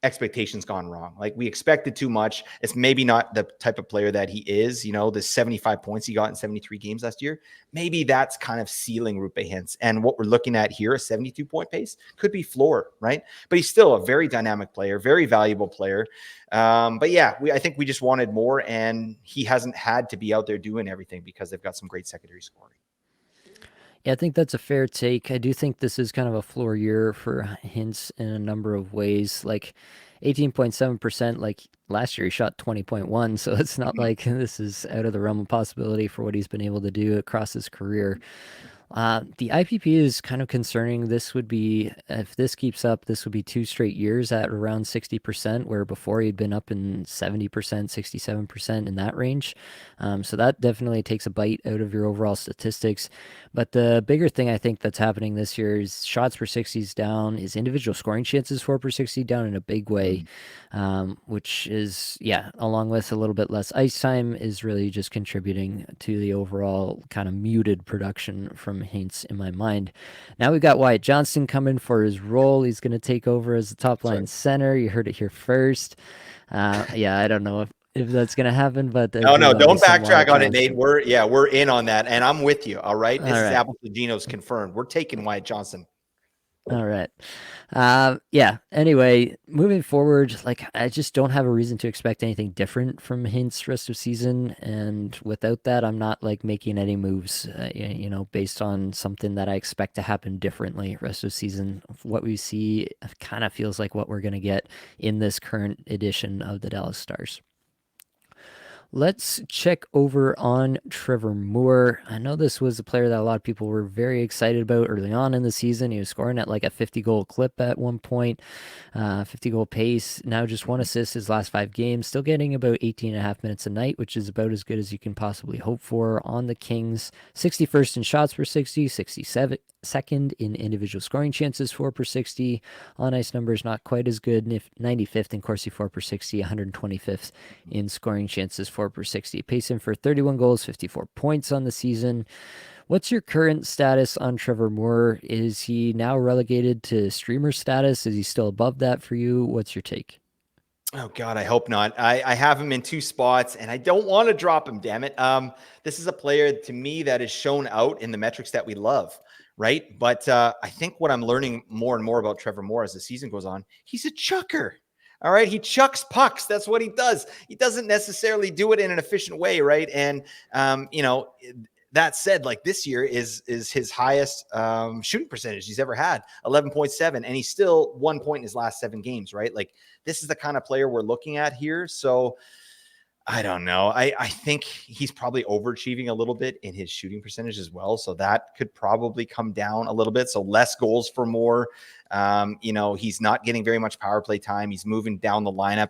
expectations gone wrong. Like we expected too much. It's maybe not the type of player that he is, you know, the 75 points he got in 73 games last year. Maybe that's kind of ceiling Rupe Hintz. And what we're looking at here, a 72-point pace, could be floor, right? But he's still a very dynamic player, very valuable player. But yeah, I think we just wanted more, and he hasn't had to be out there doing everything because they've got some great secondary scoring. Yeah, I think that's a fair take. I do think this is kind of a floor year for Hintz in a number of ways. Like 18.7%, like last year he shot 20.1, so it's not like this is out of the realm of possibility for what he's been able to do across his career. The IPP is kind of concerning. This would be, if this keeps up, this would be 2 straight years at around 60%, where before he'd been up in 70%, 67% in that range. So that definitely takes a bite out of your overall statistics. But the bigger thing I think that's happening this year is shots per 60 is down, his individual scoring chances for per 60 down in a big way, which is, yeah, along with a little bit less ice time, is really just contributing to the overall kind of muted production from Hintz in my mind. Now we've got Wyatt Johnston coming for his role. He's going to take over as the top line center. You heard it here first. Yeah, I don't know if that's going to happen, but I No, do no, love me don't some Wyatt backtrack on it, Nate. Johnston. We're in on that, and I'm with you. All right, All this is right. Apple Geno's confirmed. We're taking Wyatt Johnson. All right. Yeah. Anyway, moving forward, like I just don't have a reason to expect anything different from Hintz rest of season, and without that, I'm not like making any moves. Based on something that I expect to happen differently rest of season. What we see kind of feels like what we're gonna get in this current edition of the Dallas Stars. Let's check over on Trevor Moore. I know this was a player that a lot of people were very excited about early on in the season. He was scoring at like a 50-goal clip at one point, 50-goal pace. Now just 1 assist his last 5 games, still getting about 18 and a half minutes a night, which is about as good as you can possibly hope for on the Kings. 61st in shots per 60, 67nd in individual scoring chances for per 60. On ice numbers not quite as good. 95th in Corsi for per 60, 125th in scoring chances for per 60. Pacing for 31 goals, 54 points on the season. What's your current status on Trevor Moore? Is he now relegated to streamer status? Is he still above that for you? What's your take? Oh God, I hope not. I have him in 2 spots, and I don't want to drop him. Damn it. This is a player to me that is shown out in the metrics that we love, right? But I think what I'm learning more and more about Trevor Moore as the season goes on, he's a chucker. All right, he chucks pucks. That's what he does. He doesn't necessarily do it in an efficient way, right? And that said, like this year is his highest shooting percentage he's ever had, 11.7, and he's still 1 point in his last 7 games, right? Like this is the kind of player we're looking at here. So I don't know. I think he's probably overachieving a little bit in his shooting percentage as well. So that could probably come down a little bit. So less goals for more. He's not getting very much power play time. He's moving down the lineup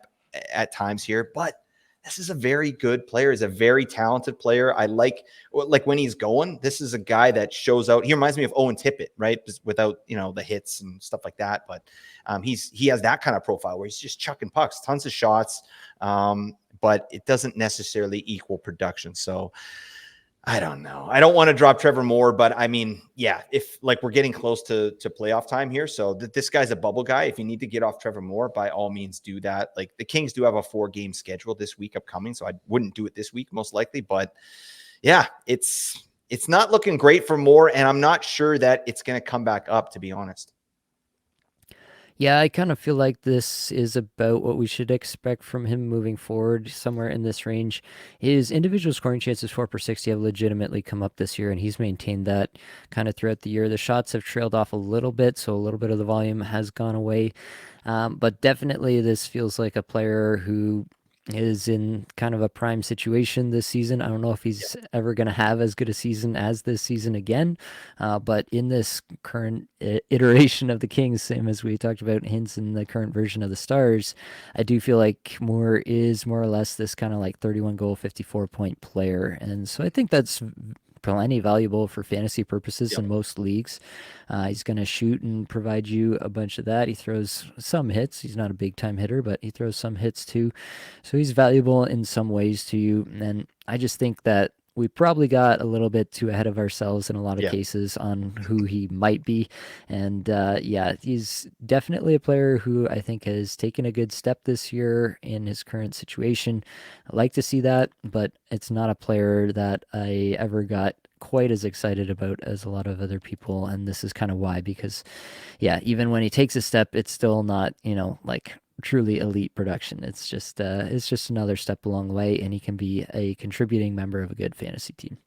at times here, but this is a very good player. He's a very talented player. I like when he's going, this is a guy that shows out. He reminds me of Owen Tippett, right? Just without, the hits and stuff like that. But he has that kind of profile where he's just chucking pucks, tons of shots. But it doesn't necessarily equal production. So I don't know. I don't want to drop Trevor Moore, but I mean, yeah, if like we're getting close to playoff time here. So this guy's a bubble guy. If you need to get off Trevor Moore, by all means do that. Like the Kings do have a 4-game schedule this week upcoming. So I wouldn't do it this week most likely, but yeah, it's not looking great for Moore. And I'm not sure that it's going to come back up, to be honest. Yeah, I kind of feel like this is about what we should expect from him moving forward, somewhere in this range. His individual scoring chances for per 60 have legitimately come up this year, and he's maintained that kind of throughout the year. The shots have trailed off a little bit, so a little bit of the volume has gone away. But definitely, this feels like a player who is in kind of a prime situation this season. I don't know if he's ever going to have as good a season as this season again, but in this current iteration of the Kings, same as we talked about hints in the current version of the Stars, I do feel like Moore is more or less this kind of like 31 goal, 54-point player. And so I think that's plenty valuable for fantasy purposes Yep. in most leagues. He's going to shoot and provide you a bunch of that. He throws some hits. He's not a big time hitter, but he throws some hits too. So he's valuable in some ways to you. And I just think that we probably got a little bit too ahead of ourselves in a lot of Yeah. cases on who he might be. And yeah, he's definitely a player who I think has taken a good step this year in his current situation. I like to see that, but it's not a player that I ever got quite as excited about as a lot of other people. And this is kind of why, because yeah, even when he takes a step, it's still not, like truly elite production. It's just another step along the way, and he can be a contributing member of a good fantasy team.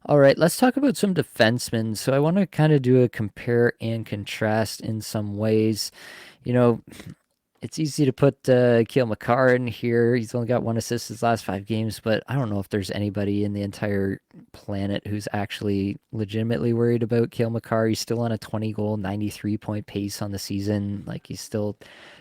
All right, let's talk about some defensemen. So I want to kind of do a compare and contrast in some ways. You know, it's easy to put Keel McCarr in here. He's only got one assist his last 5 games, but I don't know if there's anybody in the entire planet who's actually legitimately worried about Keel McCarr. He's still on a 20 goal, 93-point pace on the season. Like he's still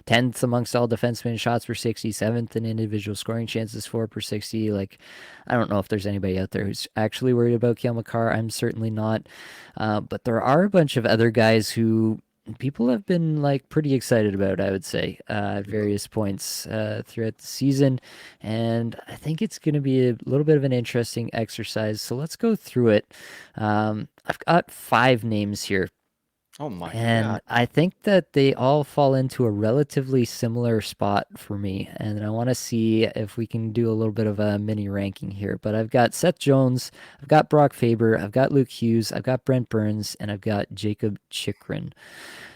10th amongst all defensemen in shots per 60, 7th in individual scoring chances for per 60. Like, I don't know if there's anybody out there who's actually worried about Keel McCarr. I'm certainly not. But there are a bunch of other guys who people have been like pretty excited about, I would say, at various points throughout the season. And I think it's going to be a little bit of an interesting exercise. So let's go through it. I've got 5 names here. Oh my And God. I think that they all fall into a relatively similar spot for me. And I want to see if we can do a little bit of a mini ranking here. But I've got Seth Jones, I've got Brock Faber, I've got Luke Hughes, I've got Brent Burns, and I've got Jacob Chikrin.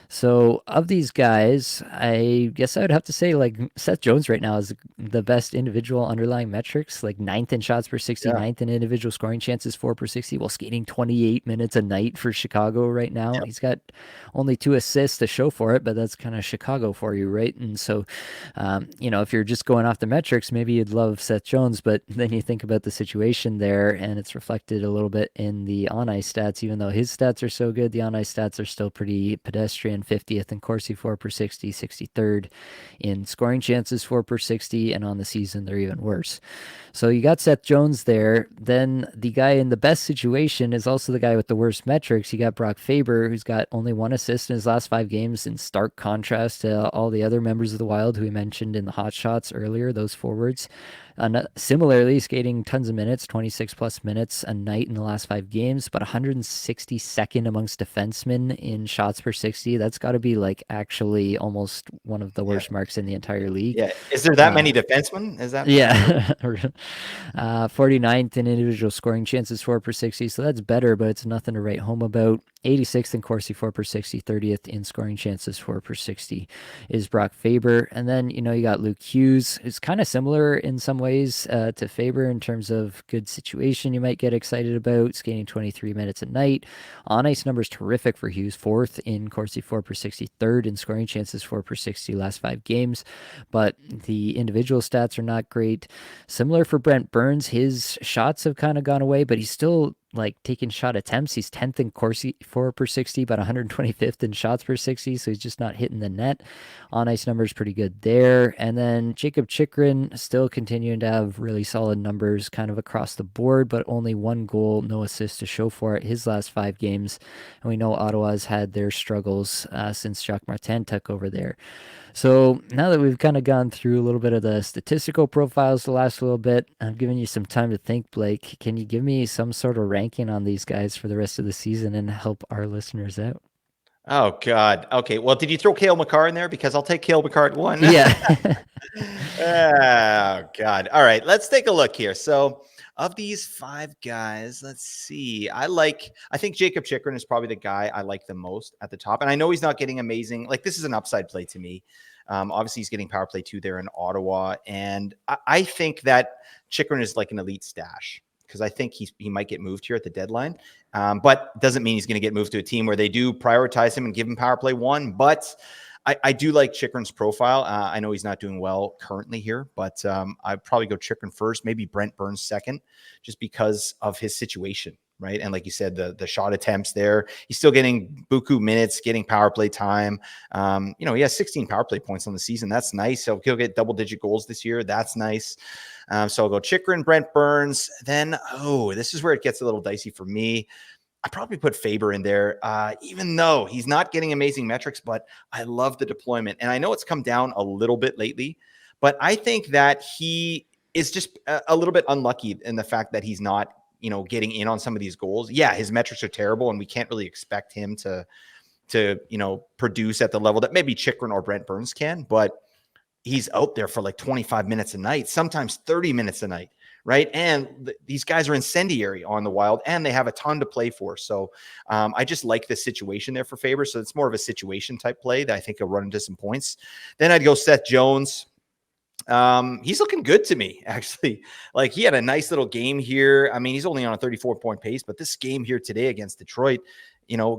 So of these guys, I guess I would have to say like Seth Jones right now is the best individual underlying metrics, like ninth in shots per 60, Yeah. ninth in individual scoring chances for per 60, while skating 28 minutes a night for Chicago right now. Yep. He's got only 2 assists to show for it, but that's kind of Chicago for you, right? And so, if you're just going off the metrics, maybe you'd love Seth Jones, but then you think about the situation there, and it's reflected a little bit in the on ice stats. Even though his stats are so good, the on ice stats are still pretty pedestrian. 50th in Corsi 4 per 60, 63rd in scoring chances 4 per 60, and on the season they're even worse. So you got Seth Jones there. Then the guy in the best situation is also the guy with the worst metrics. You got Brock Faber, who's got only 1 assist in his last 5 games, in stark contrast to all the other members of the Wild who we mentioned in the hot shots earlier, those forwards. Similarly, skating tons of minutes, 26 plus minutes a night in the last 5 games, but 162nd amongst defensemen in shots per 60. That's got to be like actually almost one of the Yeah. worst marks in the entire league. Yeah. Is there that many defensemen? Is that what I heard? Yeah. 49th in individual scoring chances 4 per 60. So that's better, but it's nothing to write home about. 86th in Corsi 4 per 60, 30th in scoring chances 4 per 60 is Brock Faber. And then, you got Luke Hughes, who's kind of similar in some ways to Faber in terms of good situation you might get excited about, skating 23 minutes a night. On ice numbers terrific for Hughes, 4th in Corsi 4 per 60, 3rd in scoring chances 4 per 60 last 5 games. But the individual stats are not great. Similar for Brent Burns, his shots have kind of gone away, but he's still like taking shot attempts. He's 10th in Corsi 4 per 60, but 125th in shots per 60, so he's just not hitting the net. On ice numbers pretty good there. And then Jacob Chikrin still continuing to have really solid numbers kind of across the board, but only 1 goal, no assist to show for it his last 5 games. And we know Ottawa's had their struggles since Jacques Martin took over there. So now that we've kind of gone through a little bit of the statistical profiles the last little bit, I've given you some time to think, Blake. Can you give me some sort of ranking on these guys for the rest of the season and help our listeners out? Oh God. Okay. Well, did you throw Cale McCarr in there? Because I'll take Cale McCarr at 1. Yeah. Oh God. All right. Let's take a look here. So of these 5 guys, let's see. I think Jacob Chikrin is probably the guy I like the most at the top. And I know he's not getting amazing. Like this is an upside play to me. Obviously, he's getting power play 2 there in Ottawa. And I think that Chikrin is like an elite stash because I think he might get moved here at the deadline. But doesn't mean he's going to get moved to a team where they do prioritize him and give him power play 1. But I do like Chikrin's profile. I know he's not doing well currently here, but I'd probably go Chikrin first, maybe Brent Burns second, just because of his situation, right? And like you said, the shot attempts there, he's still getting buku minutes, getting power play time. He has 16 power play points on the season. That's nice. He'll get double-digit goals this year. That's nice. So I'll go Chikrin, Brent Burns. Then, this is where it gets a little dicey for me. I probably put Faber in there, even though he's not getting amazing metrics, but I love the deployment. And I know it's come down a little bit lately, but I think that he is just a little bit unlucky in the fact that he's not, getting in on some of these goals. Yeah, his metrics are terrible, and we can't really expect him to produce at the level that maybe Chikrin or Brent Burns can, but he's out there for like 25 minutes a night, sometimes 30 minutes a night, right? And these guys are incendiary on the Wild, and they have a ton to play for. So I just like the situation there for Faber. So it's more of a situation type play that I think he'll run into some points. Then I'd go Seth Jones. He's looking good to me, actually. Like, he had a nice little game here. I mean, he's only on a 34-point pace, but this game here today against Detroit,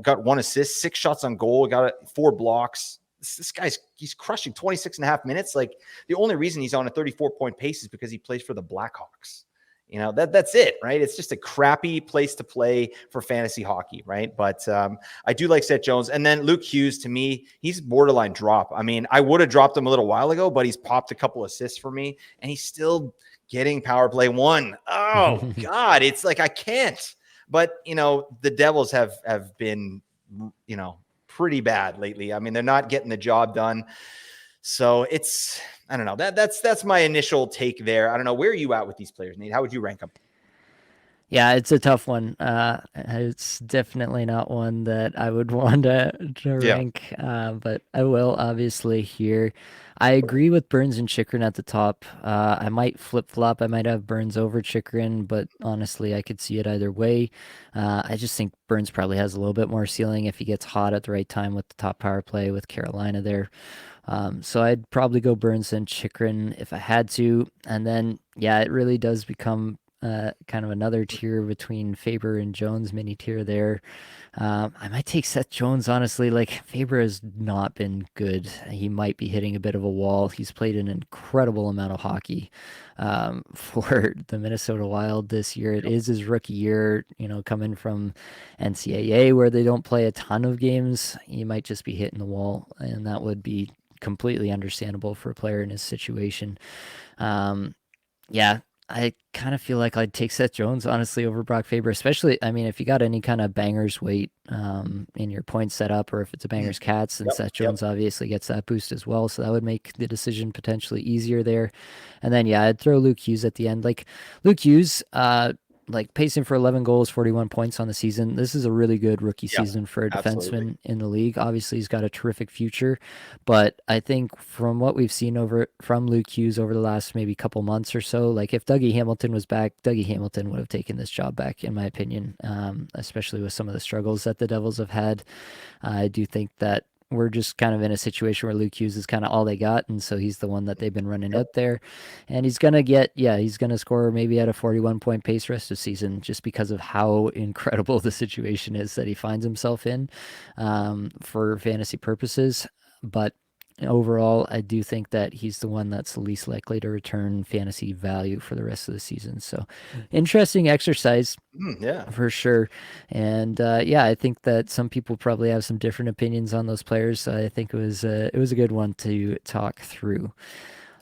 got 1 assist, 6 shots on goal, got 4 blocks. This guy's he's crushing 26 and a half minutes. Like, the only reason he's on a 34-point pace is because he plays for the Blackhawks. That's it, right? It's just a crappy place to play for fantasy hockey, right? But I do like Seth Jones. And then Luke Hughes, to me, he's borderline drop. I mean, I would have dropped him a little while ago, but he's popped a couple assists for me, and he's still getting power play 1. Oh, God, it's like I can't. But, the Devils have been, pretty bad lately. I mean, they're not getting the job done. So I don't know. That's my initial take there. I don't know. Where are you at with these players, Nate? How would you rank them? Yeah, it's a tough one. It's definitely not one that I would want to Yeah. rank, but I will obviously here. I agree with Burns and Chikrin at the top. I might flip-flop. I might have Burns over Chikrin, but honestly, I could see it either way. I just think Burns probably has a little bit more ceiling if he gets hot at the right time with the top power play with Carolina there. So I'd probably go Burns and Chikrin if I had to. And then, yeah, it really does become kind of another tier between Faber and Jones, mini tier there. I might take Seth Jones, honestly. Like, Faber has not been good. He might be hitting a bit of a wall. He's played an incredible amount of hockey for the Minnesota Wild this year. It is his rookie year, coming from NCAA where they don't play a ton of games. He might just be hitting the wall, and that would be completely understandable for a player in his situation. Yeah, I kind of feel like I'd take Seth Jones, honestly, over Brock Faber, especially, I mean, if you got any kind of bangers weight in your point setup, or if it's a bangers cats, then Yep. Seth Yep. Jones obviously gets that boost as well. So that would make the decision potentially easier there. And then, yeah, I'd throw Luke Hughes at the end. Like, Luke Hughes, like pacing for 11 goals, 41 points on the season. This is a really good rookie Yeah. season for a Absolutely. defenseman in the league. Obviously, he's got a terrific future, but I think from what we've seen from Luke Hughes over the last maybe couple months or so, like if Dougie Hamilton was back, Dougie Hamilton would have taken this job back, in my opinion, especially with some of the struggles that the Devils have had. I do think that we're just kind of in a situation where Luke Hughes is kind of all they got, and so he's the one that they've been running Yep. out there. And he's gonna score maybe at a 41-point pace rest of season, just because of how incredible the situation is that he finds himself in for fantasy purposes. But overall, I do think that he's the one that's least likely to return fantasy value for the rest of the season. So, interesting exercise Yeah. for sure. And yeah, I think that some people probably have some different opinions on those players. So I think it was a good one to talk through.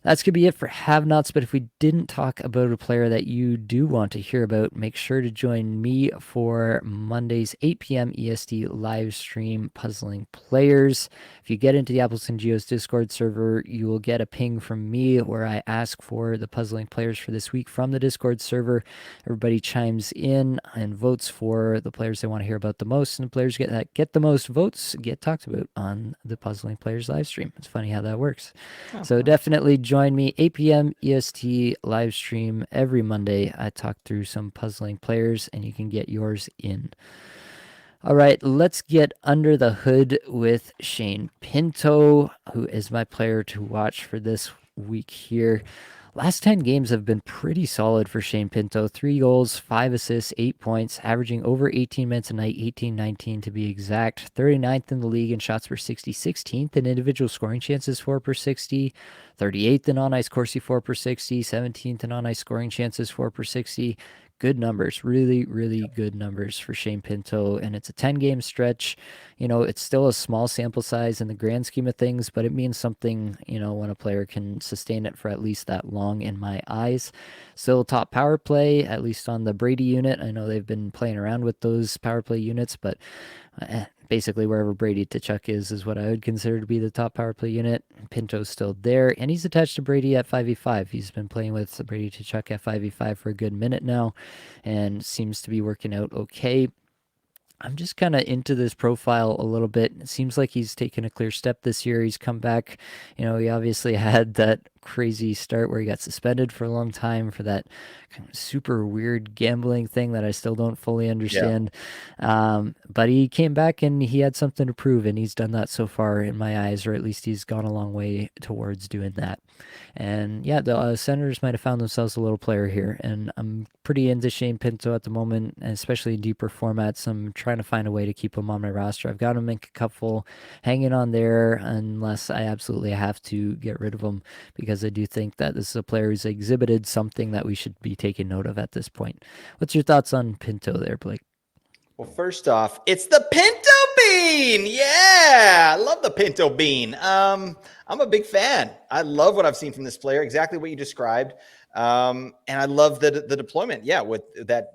That's going to be it for Have Nots, but if we didn't talk about a player that you do want to hear about, make sure to join me for Monday's 8 p.m. EST live stream Puzzling Players. If you get into the Appleton Geos Discord server, you will get a ping from me where I ask for the Puzzling Players for this week from the Discord server. Everybody chimes in and votes for the players they want to hear about the most, and the players get the most votes get talked about on the Puzzling Players live stream. It's funny how that works. Oh, So nice. definitely join me 8 p.m. EST live stream every Monday. I talk through some puzzling players, and you can get yours in. All right, let's get under the hood with Shane Pinto, who is my player to watch for this week here. Last 10 games have been pretty solid for Shane Pinto. 3 goals, 5 assists, 8 points, averaging over 18 minutes a night, 18-19 to be exact. 39th in the league in shots per 60, 16th in individual scoring chances, 4 per 60, 38th in on ice Corsi, 4 per 60, 17th in on ice scoring chances, 4 per 60. Good numbers, really, really good numbers for Shane Pinto. And it's a 10-game stretch. It's still a small sample size in the grand scheme of things, but it means something, when a player can sustain it for at least that long in my eyes. Still top power play, at least on the Brady unit. I know they've been playing around with those power play units, but basically wherever Brady Tkachuk is what I would consider to be the top power play unit. Pinto's still there, and he's attached to Brady at 5v5. He's been playing with Brady Tkachuk at 5v5 for a good minute now, and seems to be working out okay. I'm just kind of into this profile a little bit. It seems like he's taken a clear step this year. He's come back. He obviously had that crazy start where he got suspended for a long time for that kind of super weird gambling thing that I still don't fully Yeah. understand. But he came back and he had something to prove, and he's done that so far in my eyes, or at least he's gone a long way towards doing that. And yeah, the Senators might have found themselves a little player here, and I'm pretty into Shane Pinto at the moment, and especially in deeper formats. I'm trying to find a way to keep him on my roster. I've got him in a couple, hanging on there unless I absolutely have to get rid of him, because I do think that this is a player who's exhibited something that we should be taking note of at this point. What's your thoughts on Pinto there, Blake? Well, first off, it's the pinto bean. Yeah, I love the pinto bean. I'm a big fan. I love what I've seen from this player. Exactly what you described. And I love the deployment. Yeah, with that,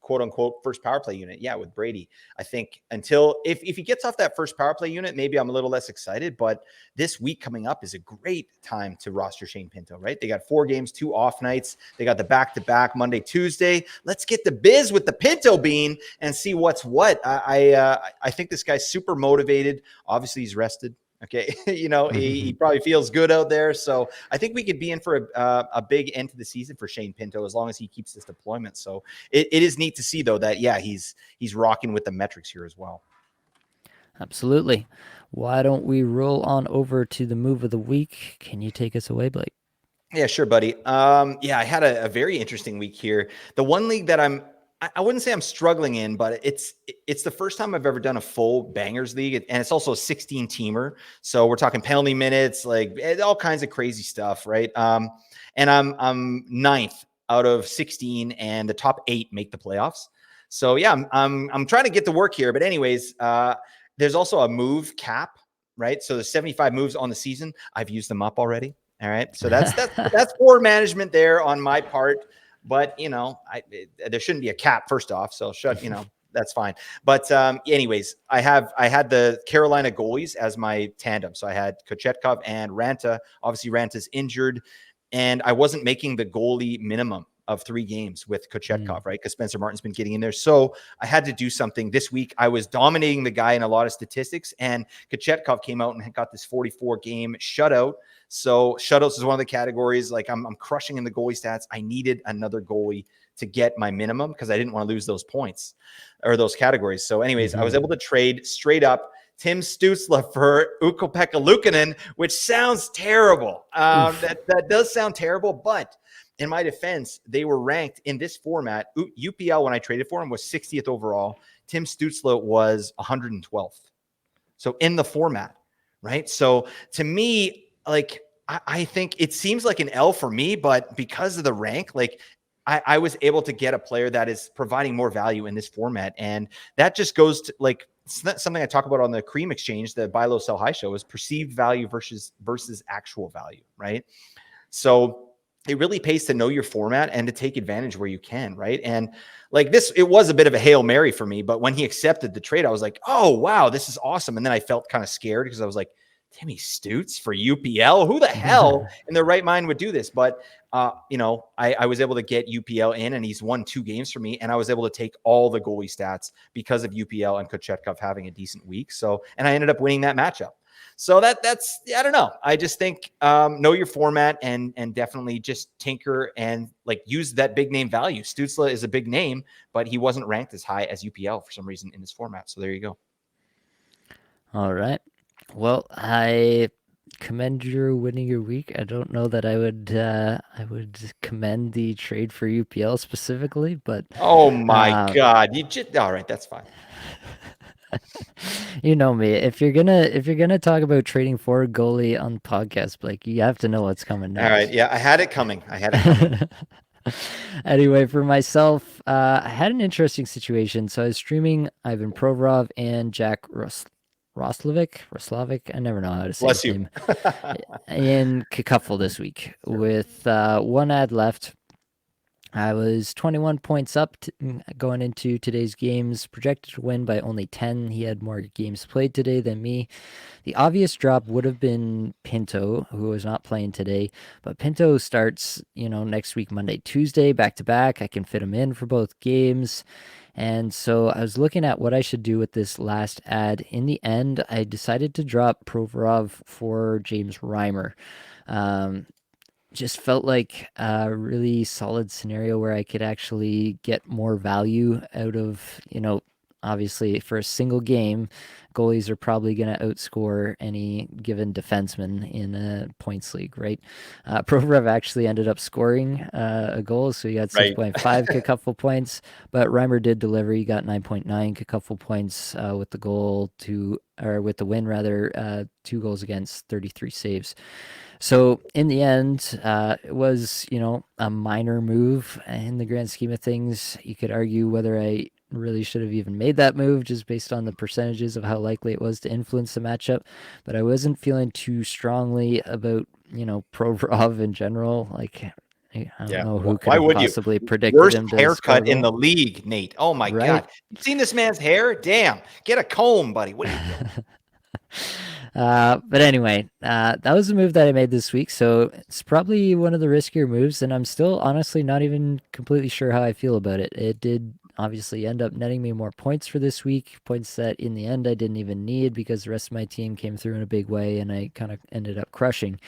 quote unquote first power play unit. Yeah, with Brady. I think until if he gets off that first power play unit, maybe I'm a little less excited. But this week coming up is a great time to roster Shane Pinto, right? They got 4 games, 2 off nights. They got the back-to-back Monday, Tuesday. Let's get the biz with the pinto bean and see what's what. I think this guy's super motivated. Obviously, he's rested. Okay, he probably feels good out there. So I think we could be in for a big end to the season for Shane Pinto as long as he keeps this deployment. So it is neat to see, though, that yeah, he's rocking with the metrics here as well. Absolutely. Why don't we roll on over to the move of the week? Can you take us away, Blake? Yeah, sure, buddy. Yeah, I had a very interesting week here. The one league that I wouldn't say I'm struggling in, but it's the first time I've ever done a full bangers league, and it's also a 16 teamer. So we're talking penalty minutes, like all kinds of crazy stuff, right? And I'm ninth out of 16, and the top 8 make the playoffs. So yeah, I'm trying to get to work here. But anyways, there's also a move cap, right? So there's 75 moves on the season. I've used them up already. All right. So that's poor management there on my part. But there shouldn't be a cap first off. So that's fine. But anyways, I had the Carolina goalies as my tandem. So I had Kochetkov and Ranta. Obviously, Ranta's injured, and I wasn't making the goalie minimum of 3 games with Kochetkov, right? Because Spencer Martin's been getting in there. So I had to do something this week. I was dominating the guy in a lot of statistics, and Kochetkov came out and got this 44 game shutout. So shutouts is one of the categories. Like I'm crushing in the goalie stats. I needed another goalie to get my minimum because I didn't want to lose those points or those categories. So anyways, I was able to trade straight up Tim Stützle for Ukko-Pekka Luukkonen, which sounds terrible. That does sound terrible, but in my defense, they were ranked in this format. UPL, when I traded for him, was 60th overall. Tim Stützle was 112th. So in the format, right? So to me, like, I think it seems like an L for me, but because of the rank, like I was able to get a player that is providing more value in this format. And that just goes to like something I talk about on the Cream Exchange, the buy low, sell high show, is perceived value versus actual value, right? So it really pays to know your format and to take advantage where you can, right? And like this, it was a bit of a Hail Mary for me, but when he accepted the trade, I was like, oh, wow, this is awesome. And then I felt kind of scared because I was like, Timmy Stutz for UPL? Who the hell in their right mind would do this? But, I was able to get UPL in, and he's won 2 games for me, and I was able to take all the goalie stats because of UPL and Kochetkov having a decent week. So, and I ended up winning that matchup. So that's I don't know. I just think know your format and definitely just tinker and like use that big name value. Stützle is a big name, but he wasn't ranked as high as UPL for some reason in this format. So there you go. All right. Well, I commend your winning your week. I don't know that I would commend the trade for UPL specifically, but Oh my uh, God. You just all right, that's fine. you know me. If you're gonna talk about trading for a goalie on the podcast, Blake, you have to know what's coming All right. next. Yeah, I had it coming. I had it coming. Anyway, for myself, I had an interesting situation. So I was streaming Ivan Provorov and Jack Roslovic. I never know how to say Bless his you. name. In Cacuffle this week with one ad left. I was 21 points up going into today's games, projected to win by only 10. He had more games played today than me. The obvious drop would have been Pinto, who was not playing today, but Pinto starts, next week, Monday, Tuesday, back to back. I can fit him in for both games. And so I was looking at what I should do with this last ad. In the end, I decided to drop Provorov for James Reimer. Um, just felt like a really solid scenario where I could actually get more value out of, obviously for a single game, goalies are probably going to outscore any given defenseman in a points league, right? Provorov actually ended up scoring a goal, so he got Right. 6.5 kick-couple points, but Reimer did deliver. He got 9.9 kick-couple points with the with the win rather, 2 goals against, 33 saves. So in the end, it was, a minor move in the grand scheme of things. You could argue whether I really should have even made that move just based on the percentages of how likely it was to influence the matchup. But I wasn't feeling too strongly about, Provorov in general. Like, I don't Yeah. know who could Why have would you? possibly predicted Worst him to score a haircut in goal, the league, Nate. Oh my right? God. You seen this man's hair? Damn. Get a comb, buddy. What are you doing? But anyway, that was the move that I made this week. So it's probably one of the riskier moves, and I'm still honestly not even completely sure how I feel about it. It did obviously end up netting me more points for this week, points that in the end I didn't even need because the rest of my team came through in a big way and I kind of ended up crushing.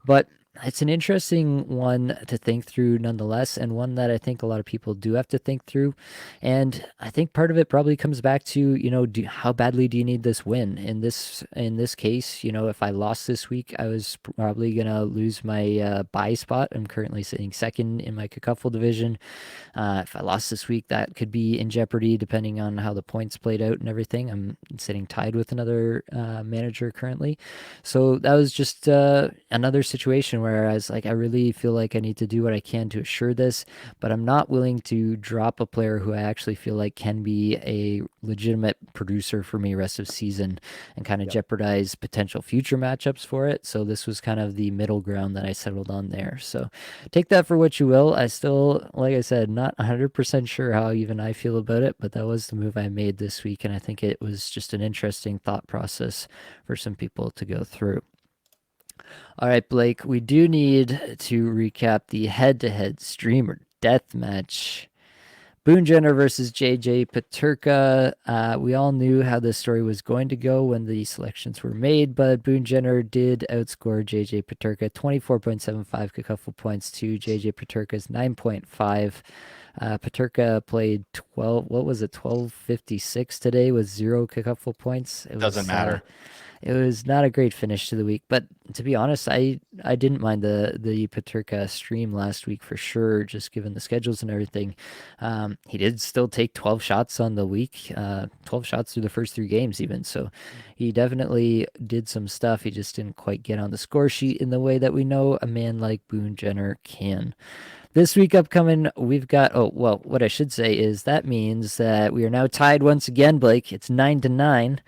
But it's an interesting one to think through nonetheless, and one that I think a lot of people do have to think through. And I think part of it probably comes back to, how badly do you need this win? In this case, if I lost this week, I was probably gonna lose my bye spot. I'm currently sitting second in my Cacuffle division. If I lost this week, that could be in jeopardy depending on how the points played out and everything. I'm sitting tied with another manager currently. So that was just another situation where I was like, I really feel like I need to do what I can to assure this, but I'm not willing to drop a player who I actually feel like can be a legitimate producer for me rest of season and kind of Yep. jeopardize potential future matchups for it. So this was kind of the middle ground that I settled on there. So take that for what you will. I still, like I said, not 100% sure how even I feel about it, but that was the move I made this week. And I think it was just an interesting thought process for some people to go through. All right, Blake, we do need to recap the head to head streamer death match. Boone Jenner versus JJ Paterka. We all knew how this story was going to go when the selections were made, but Boone Jenner did outscore JJ Paterka 24.75 cacuffle points to JJ Paterka's 9.5. Paterka played 12, what was it, 1256 today with 0 cacuffle points. Doesn't matter. It was not a great finish to the week, but to be honest, I didn't mind the Paterka stream last week for sure, just given the schedules and everything. He did still take 12 shots on the week, 12 shots through the first 3 games even, so he definitely did some stuff. He just didn't quite get on the score sheet in the way that we know a man like Boone Jenner can. This week upcoming, we've got, oh, well, what I should say is that means that we are now tied once again, Blake. It's 9-9.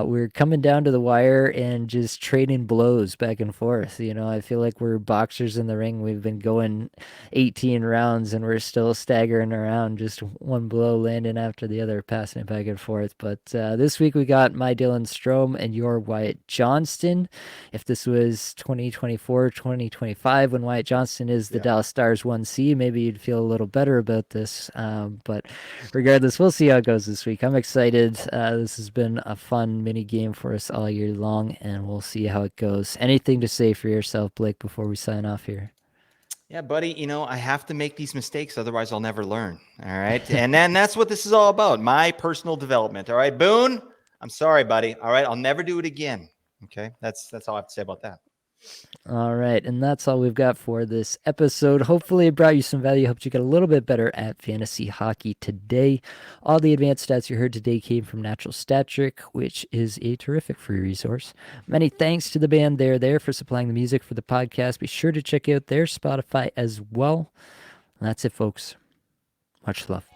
We're coming down to the wire and just trading blows back and forth. I feel like we're boxers in the ring. We've been going 18 rounds and we're still staggering around, just one blow landing after the other, passing it back and forth. But this week we got my Dylan Strome and your Wyatt Johnston. If this was 2024, 2025, when Wyatt Johnston is the Dallas Stars 1C, maybe you'd feel a little better about this. But regardless, we'll see how it goes this week. I'm excited. This has been a fun mini game for us all year long, and we'll see how it goes. Anything to say for yourself, Blake, before we sign off here? Yeah, buddy, I have to make these mistakes, otherwise I'll never learn. All right. And then that's what this is all about. My personal development. All right, Boone. I'm sorry, buddy. All right. I'll never do it again. Okay, that's all I have to say about that. All right, and that's all we've got for this episode. Hopefully, it brought you some value, helped you get a little bit better at fantasy hockey today. All the advanced stats you heard today came from Natural Stat Trick, which is a terrific free resource. Many thanks to the band They're There for supplying the music for the podcast. Be sure to check out their Spotify as well. And that's it, folks. Much love.